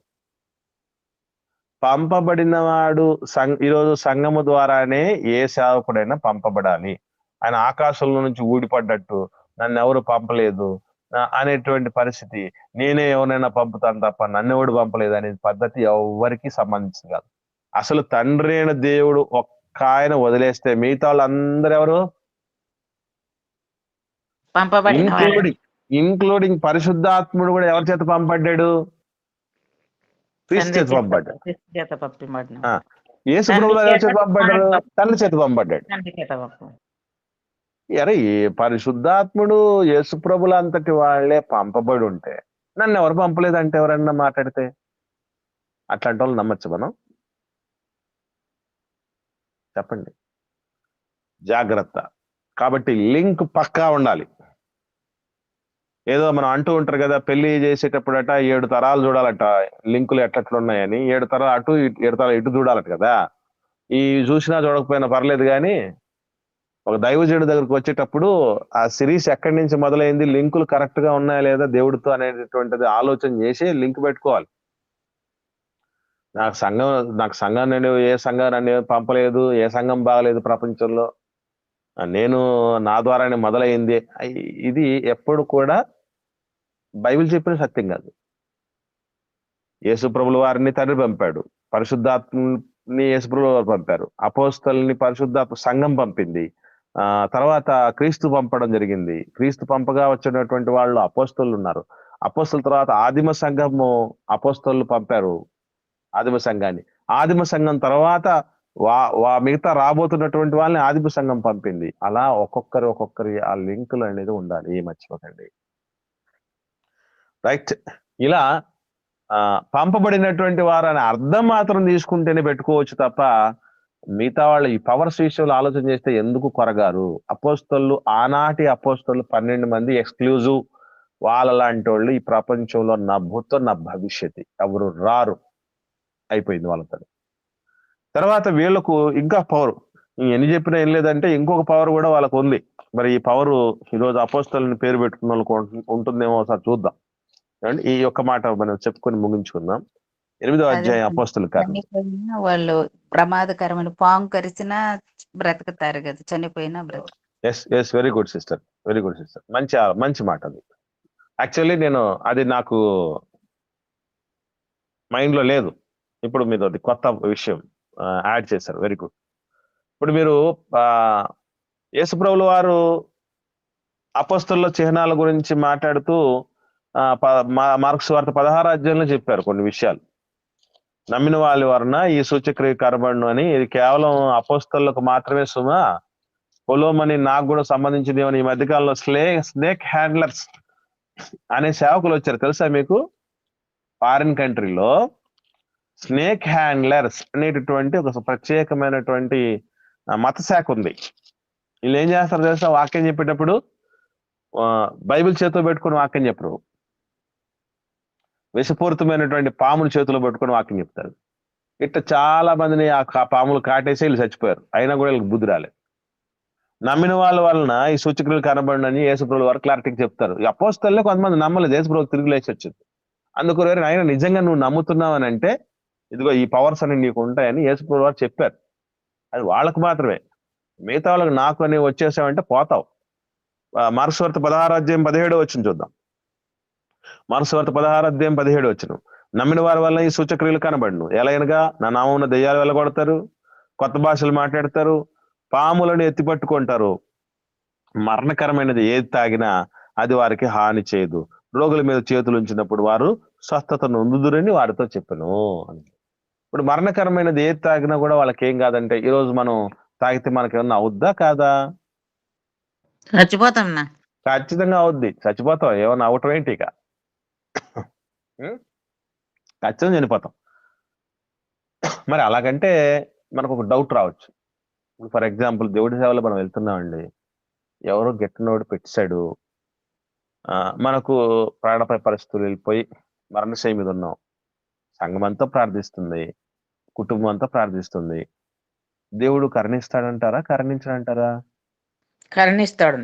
పంపబడిన వాడు ఈరోజు సంఘము ద్వారానే ఏ సేవకుడైనా పంపబడాలి. ఆయన ఆకాశంలో నుంచి ఊడిపడ్డట్టు నన్ను ఎవరు పంపలేదు అనేటువంటి పరిస్థితి, నేనే ఎవరైనా పంపుతాను తప్ప నన్ను ఎవడు పంపలేదు అనే పద్ధతి ఎవరికి సంబంధించింది కాదు. అసలు తండ్రి అయిన దేవుడు ఒక్క ఆయన వదిలేస్తే మిగతా వాళ్ళందరూ ఎవరు? ఇంక్లూడింగ్ పరిశుద్ధాత్ముడు కూడా ఎవరి చేత పంపడ్డాడు? క్రీస్తు చేత పంపడ్డాడు. యేసు ప్రభువు ఎవరి చేత పంపడ్డాడు? తండ్రి చేత పంపడ్డాడు. అరే ఈ పరిశుద్ధాత్ముడు యేసుప్రభుల అంతటి వాళ్ళే పంపబడి ఉంటే నన్ను ఎవరు పంపలేదంటే ఎవరన్నా మాట్లాడితే అట్లాంటి వాళ్ళు నమ్మచ్చు మనం? చెప్పండి. జాగ్రత్త. కాబట్టి లింక్ పక్కా ఉండాలి. ఏదో మనం అంటూ ఉంటారు కదా, పెళ్లి చేసేటప్పుడట 7 తరాలు చూడాలట లింకులు ఎట్లట్లున్నాయని. 7 తరాలు అటు 7 తరాలు ఇటు చూడాలట కదా. ఈ చూసినా చూడకపోయినా పర్లేదు కానీ ఒక దైవజనుడి దగ్గరకు వచ్చేటప్పుడు ఆ సిరీస్ ఎక్కడి నుంచి మొదలైంది, లింకులు కరెక్ట్ గా ఉన్నాయా లేదా దేవుడితో అనేటటువంటిది ఆలోచన చేసి లింక్ పెట్టుకోవాలి. నాకు సంఘం నేను ఏ సంఘం నన్ను పంపలేదు, ఏ సంఘం బాగలేదు ప్రపంచంలో, నేను నా ద్వారానే మొదలైంది, ఇది ఎప్పుడు కూడా బైబిల్ చెప్పిన సత్యం కాదు. యేసుప్రభుల వారిని తండ్రి పంపాడు, పరిశుద్ధాత్మని యేసుప్రభుల వారు పంపారు, అపోస్తలుని పరిశుద్ధాత్మ సంఘం పంపింది, తర్వాత క్రీస్తు పంపడం జరిగింది. క్రీస్తు పంపగా వచ్చినటువంటి వాళ్ళు అపోస్తలు ఉన్నారు. అపోస్తల తర్వాత ఆదిమ సంఘము అపోస్తలు పంపారు ఆదిమ సంఘాన్ని. ఆదిమ సంఘం తర్వాత మిగతా రాబోతున్నటువంటి వాళ్ళని ఆదిమ సంఘం పంపింది. అలా ఒక్కొక్కరి ఆ లింకులు అనేది ఉండాలి, మర్చిపోకండి. రైట్. ఇలా పంపబడినటువంటి వారు అనే అర్థం మాత్రం తీసుకుంటేనే పెట్టుకోవచ్చు తప్ప మిగతా వాళ్ళు ఈ పవర్స్ విషయంలో ఆలోచన చేస్తే ఎందుకు కొరగారు? అపోస్తలు, ఆనాటి అపోస్తలు 12 మంది ఎక్స్క్లూజివ్. వాళ్ళ లాంటి వాళ్ళు ఈ ప్రపంచంలో నా భూతో నా భవిష్యత్తు ఎవరు రారు, అయిపోయింది వాళ్ళతో. తర్వాత వీళ్ళకు ఇంకా పవర్, ఎన్ని చెప్పినా ఏం లేదంటే ఇంకొక పవర్ కూడా వాళ్ళకు ఉంది. మరి ఈ పవర్ ఈరోజు అపోస్తలని పేరు పెట్టుకున్న వాళ్ళకు ఉంటుందేమో ఒకసారి చూద్దాం. ఈ యొక్క మాట మనం చెప్పుకొని ముగించుకుందాం. 8వ అధ్యాయం అపోస్తల కార్యం. వాళ్ళు ప్రమాదకరమైన పాము కరిచినా బ్రతుకుతారు కదా, చనిపోయినా బ్రతుకు. Yes very good sister, very good sister. మంచి మాట అది. యాక్చువల్లీ అది నాకు మైండ్ లో లేదు, ఇప్పుడు మీరు అది కొత్త విషయం యాడ్ చేశారు. Very good. ఇప్పుడు మీరు యేసుప్రభుల వారు అపోస్తలుల చిహ్నాల గురించి మాట్లాడుతూ మార్కు సువార్త 16వ అధ్యాయంలో చెప్పారు కొన్ని విషయాలు. నమ్మిన వాళ్ళ వలన ఈ సూచక్రియ కనబడును అని. ఇది కేవలం అపోస్తలులకు మాత్రమే సుమా, పొలోమని నాకు కూడా సంబంధించింది ఏమని ఈ మధ్యకాలంలో స్నేక్ హ్యాండ్లర్స్ అనే సేవకులు వచ్చారు, తెలుసా మీకు? ఫారిన్ కంట్రీలో స్నేక్ హ్యాండ్లర్స్ అనేటటువంటి ఒక ప్రత్యేకమైనటువంటి మత శాఖ ఉంది. వీళ్ళు ఏం చేస్తారు తెలుసా? వాక్యం చెప్పేటప్పుడు బైబిల్ చేతిలో పెట్టుకుని వాక్యం చెప్పరు, విషపూరితమైనటువంటి పాములు చేతిలో పెట్టుకుని వాక్యం చెప్తారు. ఇట్లా చాలా మందిని ఆ పాములు కాటేసి వీళ్ళు చచ్చిపోయారు, అయినా కూడా వీళ్ళకి బుద్ధి రాలేదు. నమ్మిన వాళ్ళ వలన ఈ సూచక్రియలు కనబడినని యేసుప్రభుల వారు క్లారిటీకి చెప్తారు. ఈ అపోస్తలులే కొంతమంది నమ్మలేదు, యేసుప్రభు తిరిగి లేచి వచ్చింది. అందుకు ఆయన నిజంగా నువ్వు నమ్ముతున్నావు అని అంటే ఇదిగో ఈ పవర్స్ అని నీకు ఉంటాయని యేసుప్రభుల వారు చెప్పారు. అది వాళ్ళకు మాత్రమే, మిగతా వాళ్ళకి నాకు అని వచ్చేసావంటే పోతావు. మార్కు సువార్త 16వ అధ్యాయం 17వ వచనం చూద్దాం. మార్కు సువార్త 16వ అధ్యాయం 17వ వచనం. నమ్మిన వారి వల్ల ఈ సూచక్రియలు కనబడును, ఎలాగనగా నా నామమున దెయ్యాలు వెళ్ళగొడతారు, కొత్త భాషలు మాట్లాడతారు, పాములను ఎత్తి పట్టుకుంటారు, మరణకరమైనది ఏది తాగినా అది వారికి హాని చేయదు, రోగుల మీద చేతులు ఉంచినప్పుడు వారు స్వస్థత నొందుదురని వారితో చెప్పను అని. ఇప్పుడు మరణకరమైనది ఏది తాగినా కూడా వాళ్ళకి ఏం కాదంటే, ఈ రోజు మనం తాగితే మనకి ఏమన్నా అవుద్దా కాదా? చచ్చిపోతాం. ఖచ్చితంగా అవుద్ది, చచ్చిపోతాం. ఏమన్నా అవటం ఏంటి? ఇక ఖచ్చితంగా చనిపోతాం. మరి అలాగంటే మనకు ఒక డౌట్ రావచ్చు. ఫర్ ఎగ్జాంపుల్ దేవుడి సేవలో మనం వెళ్తున్నామండి, ఎవరో గెట్టనోడు పెట్టాడు, మనకు ప్రాణపై పరిస్థితులు వెళ్ళిపోయి మరణశయ మీద ఉన్నాం, సంఘం అంతా ప్రార్థిస్తుంది, కుటుంబం అంతా ప్రార్థిస్తుంది, దేవుడు కరుణిస్తాడంటారా కరుణించడంటారా? కరుణిస్తాడు.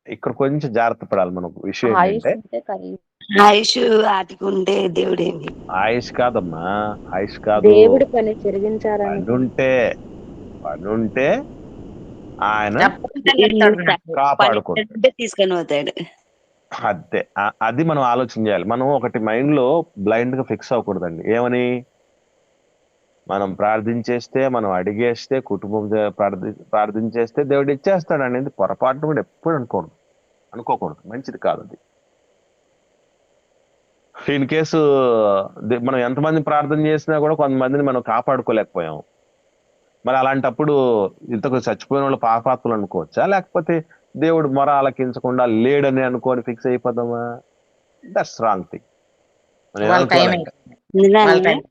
ఇక్కడ కొంచెం జాగ్రత్త పడాలి. మనకు విషయం ఏంటంటే ఆయుష్ ఆటికుంటే దేవుడేమి ఆయుష్ కాదమ్మా, ఆయుష్ కాదు, దేవుడి పని జరిగించాలని పనుంటే ఆయన కాపాడుకుంటాడు, తీసుకొని పోతాడు. అంతే. అది మనం ఆలోచన చేయాలి. మనం ఒకటి మైండ్ లో బ్లైండ్ గా ఫిక్స్ అవ్వకూడదండి. ఏమని? మనం ప్రార్థించేస్తే, మనం అడిగేస్తే, కుటుంబం ప్రార్థించేస్తే దేవుడు ఇచ్చేస్తాడు అనేది పొరపాటును కూడా ఎప్పుడు అనుకోకూడదు. మంచిది కాదు అది. ఇన్ కేసు మనం ఎంతమంది ప్రార్థన చేసినా కూడా కొంతమందిని మనం కాపాడుకోలేకపోయాం. మరి అలాంటప్పుడు ఇంతకు చచ్చిపోయిన వాళ్ళు పాపాత్ములు అనుకోవచ్చా, లేకపోతే దేవుడు మొర ఆలకించకుండా లేడని అనుకోని ఫిక్స్ అయిపోదామా? That's wrong thing. వాళ్ళ టైం వాళ్ళ నిజంగానే టైం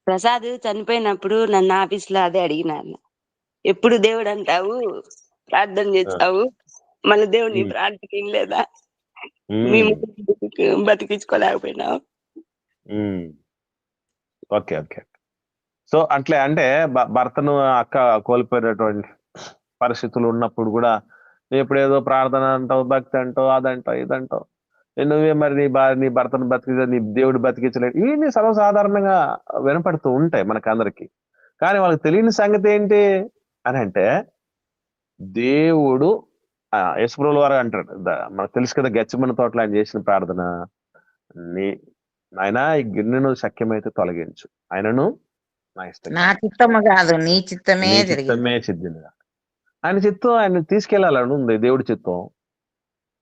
ప్రసాద్ చనిపోయినప్పుడు నన్ను ఆఫీస్ లో అదే అడిగినారు, ఎప్పుడు దేవుడు అంటావు, ప్రార్థన చేస్తావు, మళ్ళీ దేవుడు నీ ప్రార్థన ఏం లేదా, మేము బతికించుకోలేకపోయినావు. Okay okay. సో అట్లే అంటే భర్తను అక్క కోల్పోయినటువంటి పరిస్థితులు ఉన్నప్పుడు కూడా నువ్వు ఎప్పుడేదో ప్రార్థన అంటావు, భక్తి అంటావు, అదంటావు, ఇదంటావు, నువ్వే మరి నీ భర్తను బతికి నీ దేవుడు బతికించలేదు, ఇవన్నీ సర్వసాధారణంగా వినపడుతూ ఉంటాయి మనకందరికి. కానీ వాళ్ళకి తెలియని సంగతి ఏంటి అని అంటే, దేవుడు యేసుప్రభుల వారు అంటాడు, మనకు తెలుసు కదా, గెత్సేమనే తోటలో ఆయన చేసిన ప్రార్థన, ఆయన ఈ గిన్నెను శక్యమైతే తొలగించు, ఆయనను నా చిత్తము కాదు నీ చిత్తమే జరిగింది. సిద్ధింది. ఆయన చిత్తం ఆయన తీసుకెళ్లాలని ఉంది, దేవుడి చిత్తం.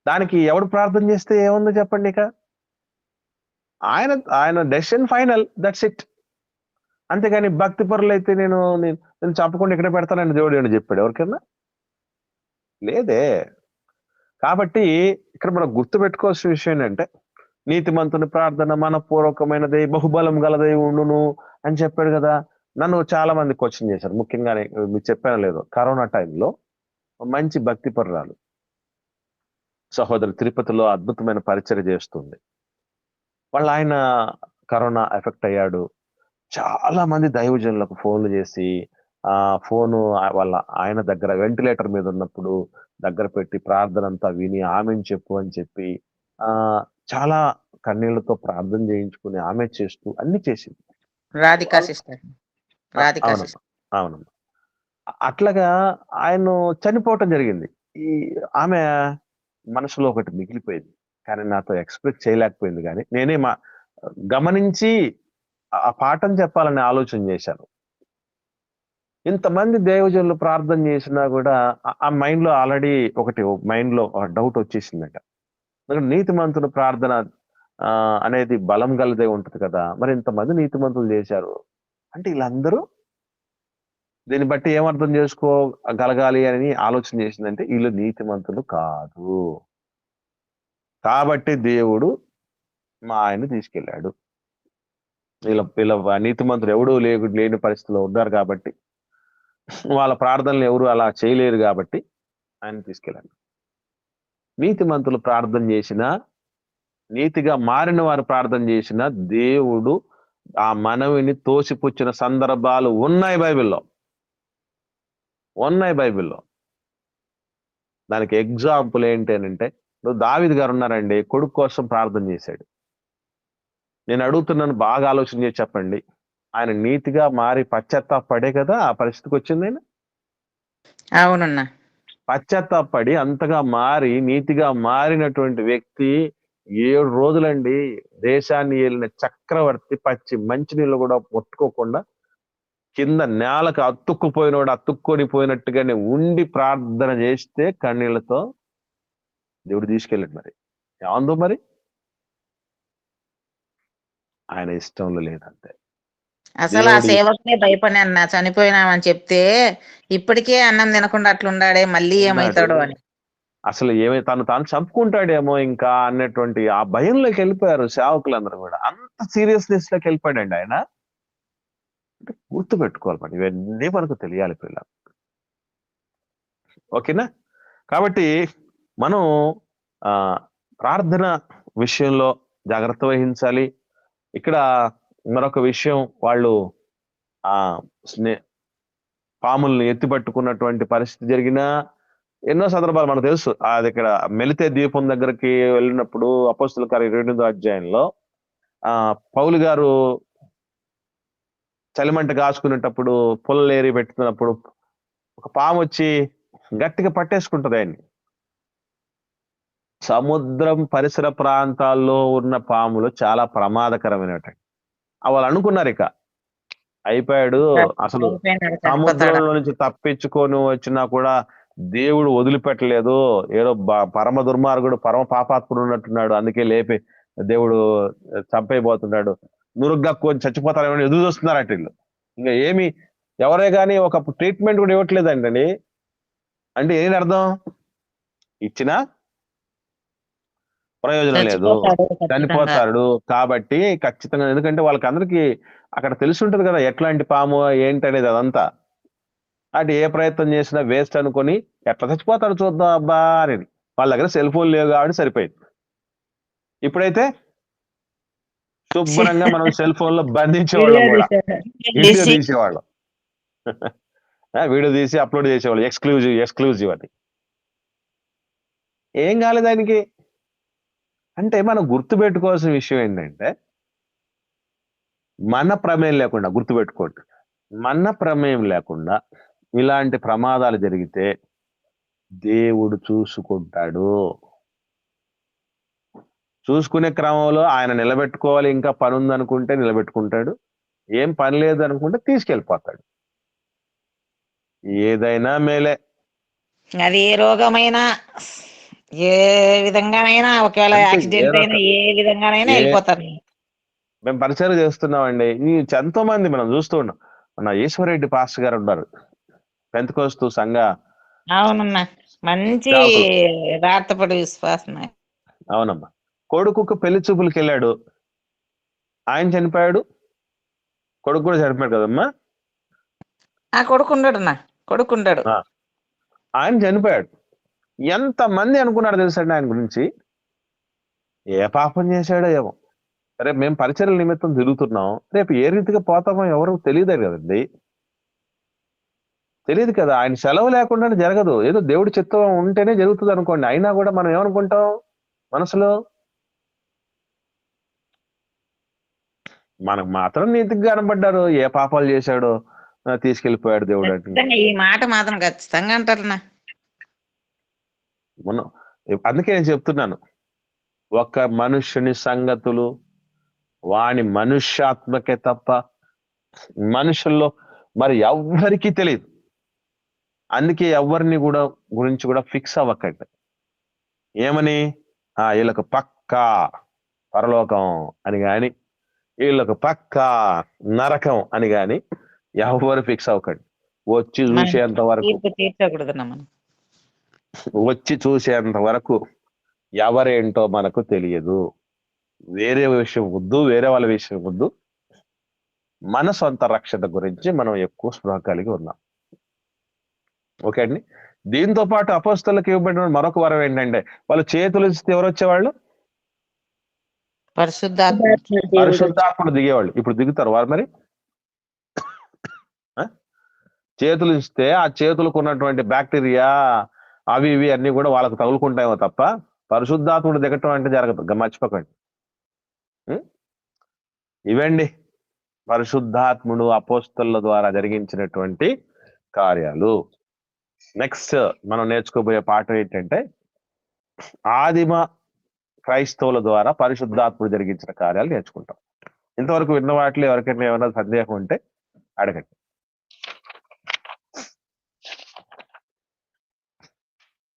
దానికి ఎవడు ప్రార్థన చేస్తే ఏముంది చెప్పండి? ఇక ఆయన డెసిషన్ ఫైనల్, దట్స్ ఇట్. అంతేగాని భక్తి పరులు అయితే నేను చెప్పకుండా ఇక్కడ పెడతానని దేవుడు ఏమని చెప్పాడు ఎవరికైనా? లేదే. కాబట్టి ఇక్కడ మనం గుర్తు పెట్టుకోవాల్సిన విషయం ఏంటంటే, నీతిమంతుని ప్రార్థన మనపూర్వకమైనది, బహుబలం గలదై ఉండును అని చెప్పాడు కదా. నన్ను చాలా మంది క్వశ్చన్ చేశారు, ముఖ్యంగా మీకు చెప్పాను లేదు, కరోనా టైంలో మంచి భక్తి పరురాలు సహోదరు తిరుపతిలో అద్భుతమైన పరిచర్య చేస్తుంది. ఆయన కరోనా ఎఫెక్ట్ అయ్యాడు. చాలా మంది దైవజనులకు ఫోన్లు చేసి ఫోను వాళ్ళ ఆయన దగ్గర వెంటిలేటర్ మీద ఉన్నప్పుడు దగ్గర పెట్టి ప్రార్థన అంతా విని ఆమెను చెప్పు అని చెప్పి చాలా కన్నీళ్లతో ప్రార్థన చేయించుకుని ఆమె చేస్తూ అన్ని చేసింది. అవునమ్మా. అట్లాగా ఆయన చనిపోవటం జరిగింది. ఆమె మనసులో ఒకటి మిగిలిపోయింది, కానీ నాతో ఎక్స్ప్రెస్ చేయలేకపోయింది. కానీ నేనే గమనించి ఆ పాఠం చెప్పాలని ఆలోచన చేశాను. ఇంతమంది దేవజనులు ప్రార్థన చేసినా కూడా ఆ మైండ్ లో ఆల్రెడీ మైండ్ లో డౌట్ వచ్చేసిందట. నీతిమంతుల ప్రార్థన అనేది బలం గలదే ఉంటుంది కదా, మరి ఇంతమంది నీతిమంతులు చేశారు అంటే వీళ్ళందరూ దీన్ని బట్టి ఏమర్థం చేసుకోగలగాలి అని ఆలోచన చేసిందంటే, వీళ్ళు నీతిమంతులు కాదు కాబట్టి దేవుడు మా ఆయన్ని తీసుకెళ్ళాడు. వీళ్ళ నీతిమంతులు ఎవడూ లేని పరిస్థితిలో ఉన్నారు కాబట్టి, వాళ్ళ ప్రార్థనలు ఎవరు అలా చేయలేరు కాబట్టి ఆయన తీసుకెళ్ళాడు. నీతిమంతులు ప్రార్థన చేసిన, నీతిగా మారిన వారు ప్రార్థన చేసిన దేవుడు ఆ మనవిని తోసిపుచ్చిన సందర్భాలు ఉన్నాయి బైబిల్లో. దానికి ఎగ్జాంపుల్ ఏంటంటే, దావీదు గారు ఉన్నారండి, కొడుకు కోసం ప్రార్థన చేశాడు. నేను అడుగుతున్నాను, బాగా ఆలోచన చేసి చెప్పండి, ఆయన నీతిగా మారి పశ్చాత్తాపడే కదా ఆ పరిస్థితికి వచ్చింది. ఆయన అవునన్నా పశ్చాత్తాపడి అంతగా మారి నీతిగా మారినటువంటి వ్యక్తి 7 రోజులండి దేశాన్ని ఏలిన చక్రవర్తి పచ్చి మంచినీళ్ళు కూడా ముట్టుకోకుండా కింద నేలకు అతుక్కొని పోయినట్టుగానే ఉండి ప్రార్థన చేస్తే కన్నీళ్లతో దేవుడు తీసుకెళ్ళాడు. మరి ఏమందో మరి ఆయన ఇష్టంలో లేదంతే. అసలు ఆ సేవకే భయపడి అన్న, చనిపోయినామని చెప్తే ఇప్పటికే అన్నం తినకుండా అట్లుండాడే, మళ్ళీ ఏమవుతాడో అని. అసలు తాను చంపుకుంటాడేమో ఇంకా అన్నటువంటి ఆ భయంలోకి వెళ్ళిపోయారు సేవకులందరూ కూడా. అంత సీరియస్నెస్ లోకి వెళ్ళిపోయాడండి ఆయన. అంటే గుర్తు పెట్టుకోవాలి, మరి ఇవన్నీ మనకు తెలియాలి పిల్లలు. ఓకేనా? కాబట్టి మనం ప్రార్థన విషయంలో జాగ్రత్త వహించాలి. ఇక్కడ మరొక విషయం, వాళ్ళు పాముల్ని ఎత్తిపట్టుకున్నటువంటి పరిస్థితి జరిగిన ఎన్నో సందర్భాలు మనకు తెలుసు. అది ఇక్కడ మెలితే ద్వీపం దగ్గరికి వెళ్ళినప్పుడు అపోస్తుల కార్యం 2వ అధ్యాయంలో పౌలు గారు చలిమంట కాచుకునేటప్పుడు పుల్లలేరి పెట్టుకున్నప్పుడు ఒక పాము వచ్చి గట్టిగా పట్టేసుకుంటది ఆయన్ని. సముద్రం పరిసర ప్రాంతాల్లో ఉన్న పాములు చాలా ప్రమాదకరమైనటువంటి. వాళ్ళు అనుకున్నారు ఇక అయిపోయాడు, అసలు సముద్రంలో నుంచి తప్పించుకొని వచ్చినా కూడా దేవుడు వదిలిపెట్టలేదు, ఏదో పరమ దుర్మార్గుడు పరమ పాపాత్ముడు ఉన్నట్టున్నాడు, అందుకే లేపి దేవుడు చంపైపోతున్నాడు, నురుగ్గా కొంచెం చచ్చిపోతారేమో ఎదురు చూస్తున్నారట వీళ్ళు. ఇంకా ఏమి ఎవరే కానీ ఒక ట్రీట్మెంట్ కూడా ఇవ్వట్లేదండి. అంటే ఏంటి అర్థం? ఇచ్చినా ప్రయోజనం లేదు, చచ్చిపోతాడు ఖచ్చితంగా. చనిపోతాడు. కాబట్టి ఖచ్చితంగా, ఎందుకంటే వాళ్ళకందరికీ అక్కడ తెలిసి ఉంటుంది కదా ఎట్లాంటి పాము ఏంటి అనేది అదంతా. అటు ఏ ప్రయత్నం చేసినా వేస్ట్ అనుకొని ఎట్లా చచ్చిపోతాడు చూద్దాం అబ్బా అని. వాళ్ళ దగ్గర సెల్ ఫోన్ లేవు కాబట్టి సరిపోయింది. ఇప్పుడైతే శుభ్రంగా మనం సెల్ ఫోన్ లో బంధించేవాళ్ళం కూడా, వీడియో తీసేవాళ్ళం. వీడియో తీసి అప్లోడ్ చేసేవాళ్ళు, ఎక్స్క్లూజివ్ అని. ఏం కాలేదు ఆయనకి. అంటే మనం గుర్తుపెట్టుకోవాల్సిన విషయం ఏంటంటే, మన ప్రమేయం లేకుండా, గుర్తుపెట్టుకోండి, మన ప్రమేయం లేకుండా ఇలాంటి ప్రమాదాలు జరిగితే దేవుడు చూసుకుంటాడు. చూసుకునే క్రమంలో ఆయన నిలబెట్టుకోవాలి, ఇంకా పని ఉందనుకుంటే నిలబెట్టుకుంటాడు, ఏం పని లేదు అనుకుంటే తీసుకెళ్ళిపోతాడు. ఏదైనా మేలే. అది ఏ రోగమైనా, ఏ విధంగానైనా, ఒకవేళ అంటే యాక్సిడెంట్ అయినా, ఏ విధంగానైనా వెళ్ళిపోతారు. మేము పరిచయం చేస్తున్నామండి. ఈ ఎంతో మంది మనం చూస్తూ ఉన్నాం. మన ఈశ్వరరెడ్డి పాస్టర్ గారు ఉన్నారు, పెంతెకోస్తు సంఘ. అవునమ్మా, మంచి యథార్థపడి విశ్వాసం. అవునమ్మా. కొడుకుకు పెళ్లి చూపులకి వెళ్ళాడు, ఆయన చనిపోయాడు, కొడుకు కూడా చనిపోయాడు కదమ్మా. కొడుకుండాడు. ఆయన చనిపోయాడు. ఎంత మంది అనుకున్నాడు తెలుసండి ఆయన గురించి? ఏ పాపం చేశాడో ఏమో. రేపు మేము పరిచర్యల నిమిత్తం తిరుగుతున్నాం, రేపు ఏ రీతిగా పోతామో ఎవరు తెలియదే కదండి. తెలియదు కదా. ఆయన సెలవు లేకుండా జరగదు. ఏదో దేవుడి చిత్తం ఉంటేనే జరుగుతుంది అనుకోండి. అయినా కూడా మనం ఏమనుకుంటాం మనసులో? మనకు మాత్రం నీతిగా కనబడ్డారు, ఏ పాపాలు చేశాడో తీసుకెళ్లిపోయాడు దేవుడు అంటే. ఈ మాట మాత్రం ఖచ్చితంగా అంటారు. మనం అందుకే నేను చెప్తున్నాను, ఒక మనుష్యుని సంగతులు వాని మనుష్యాత్మకే తప్ప మనుషుల్లో మరి ఎవ్వరికీ తెలియదు. అందుకే ఎవరిని కూడా గురించి కూడా ఫిక్స్ అవ్వకండి. ఏమని? వీళ్ళకు పక్కా పరలోకం అని గాని, వీళ్ళకు పక్కా నరకం అని గాని ఎవరు ఫిక్స్ అవ్వకండి. వచ్చి చూసేంత వరకు ఎవరేంటో మనకు తెలియదు. వేరే విషయం వద్దు, వేరే వాళ్ళ విషయం వద్దు. మన సొంత రక్షణ గురించి మనం ఎక్కువ స్పృహ కలిగి ఉన్నాం. ఓకే అండి. దీంతో పాటు అపోస్తలులకు ఇవ్వబడిన మరొక వరం ఏంటంటే, వాళ్ళు చేతులు ఇస్తే ఎవరు వచ్చేవాళ్ళు? పరిశుద్ధాత్ముడు దిగేవాళ్ళు. ఇప్పుడు దిగుతారు వారు మరి? చేతులు ఇస్తే ఆ చేతులకు ఉన్నటువంటి బ్యాక్టీరియా అవి ఇవి అన్ని కూడా వాళ్ళకు తగులుకుంటాయేమో తప్ప పరిశుద్ధాత్ముడు దిగటం అంటే జరగదు, మర్చిపోకండి. ఇవండి పరిశుద్ధాత్ముడు అపోస్తలుల ద్వారా జరిగించినటువంటి కార్యాలు. నెక్స్ట్ మనం నేర్చుకోబోయే పాఠం ఏంటంటే, ఆదిమ క్రైస్తవుల ద్వారా పరిశుద్ధాత్ముడు జరిగించిన కార్యాలు నేర్చుకుంటాం. ఇంతవరకు విన్న వాటిలో ఎవరికైనా ఏమైనా సందేహం ఉంటే అడగండి.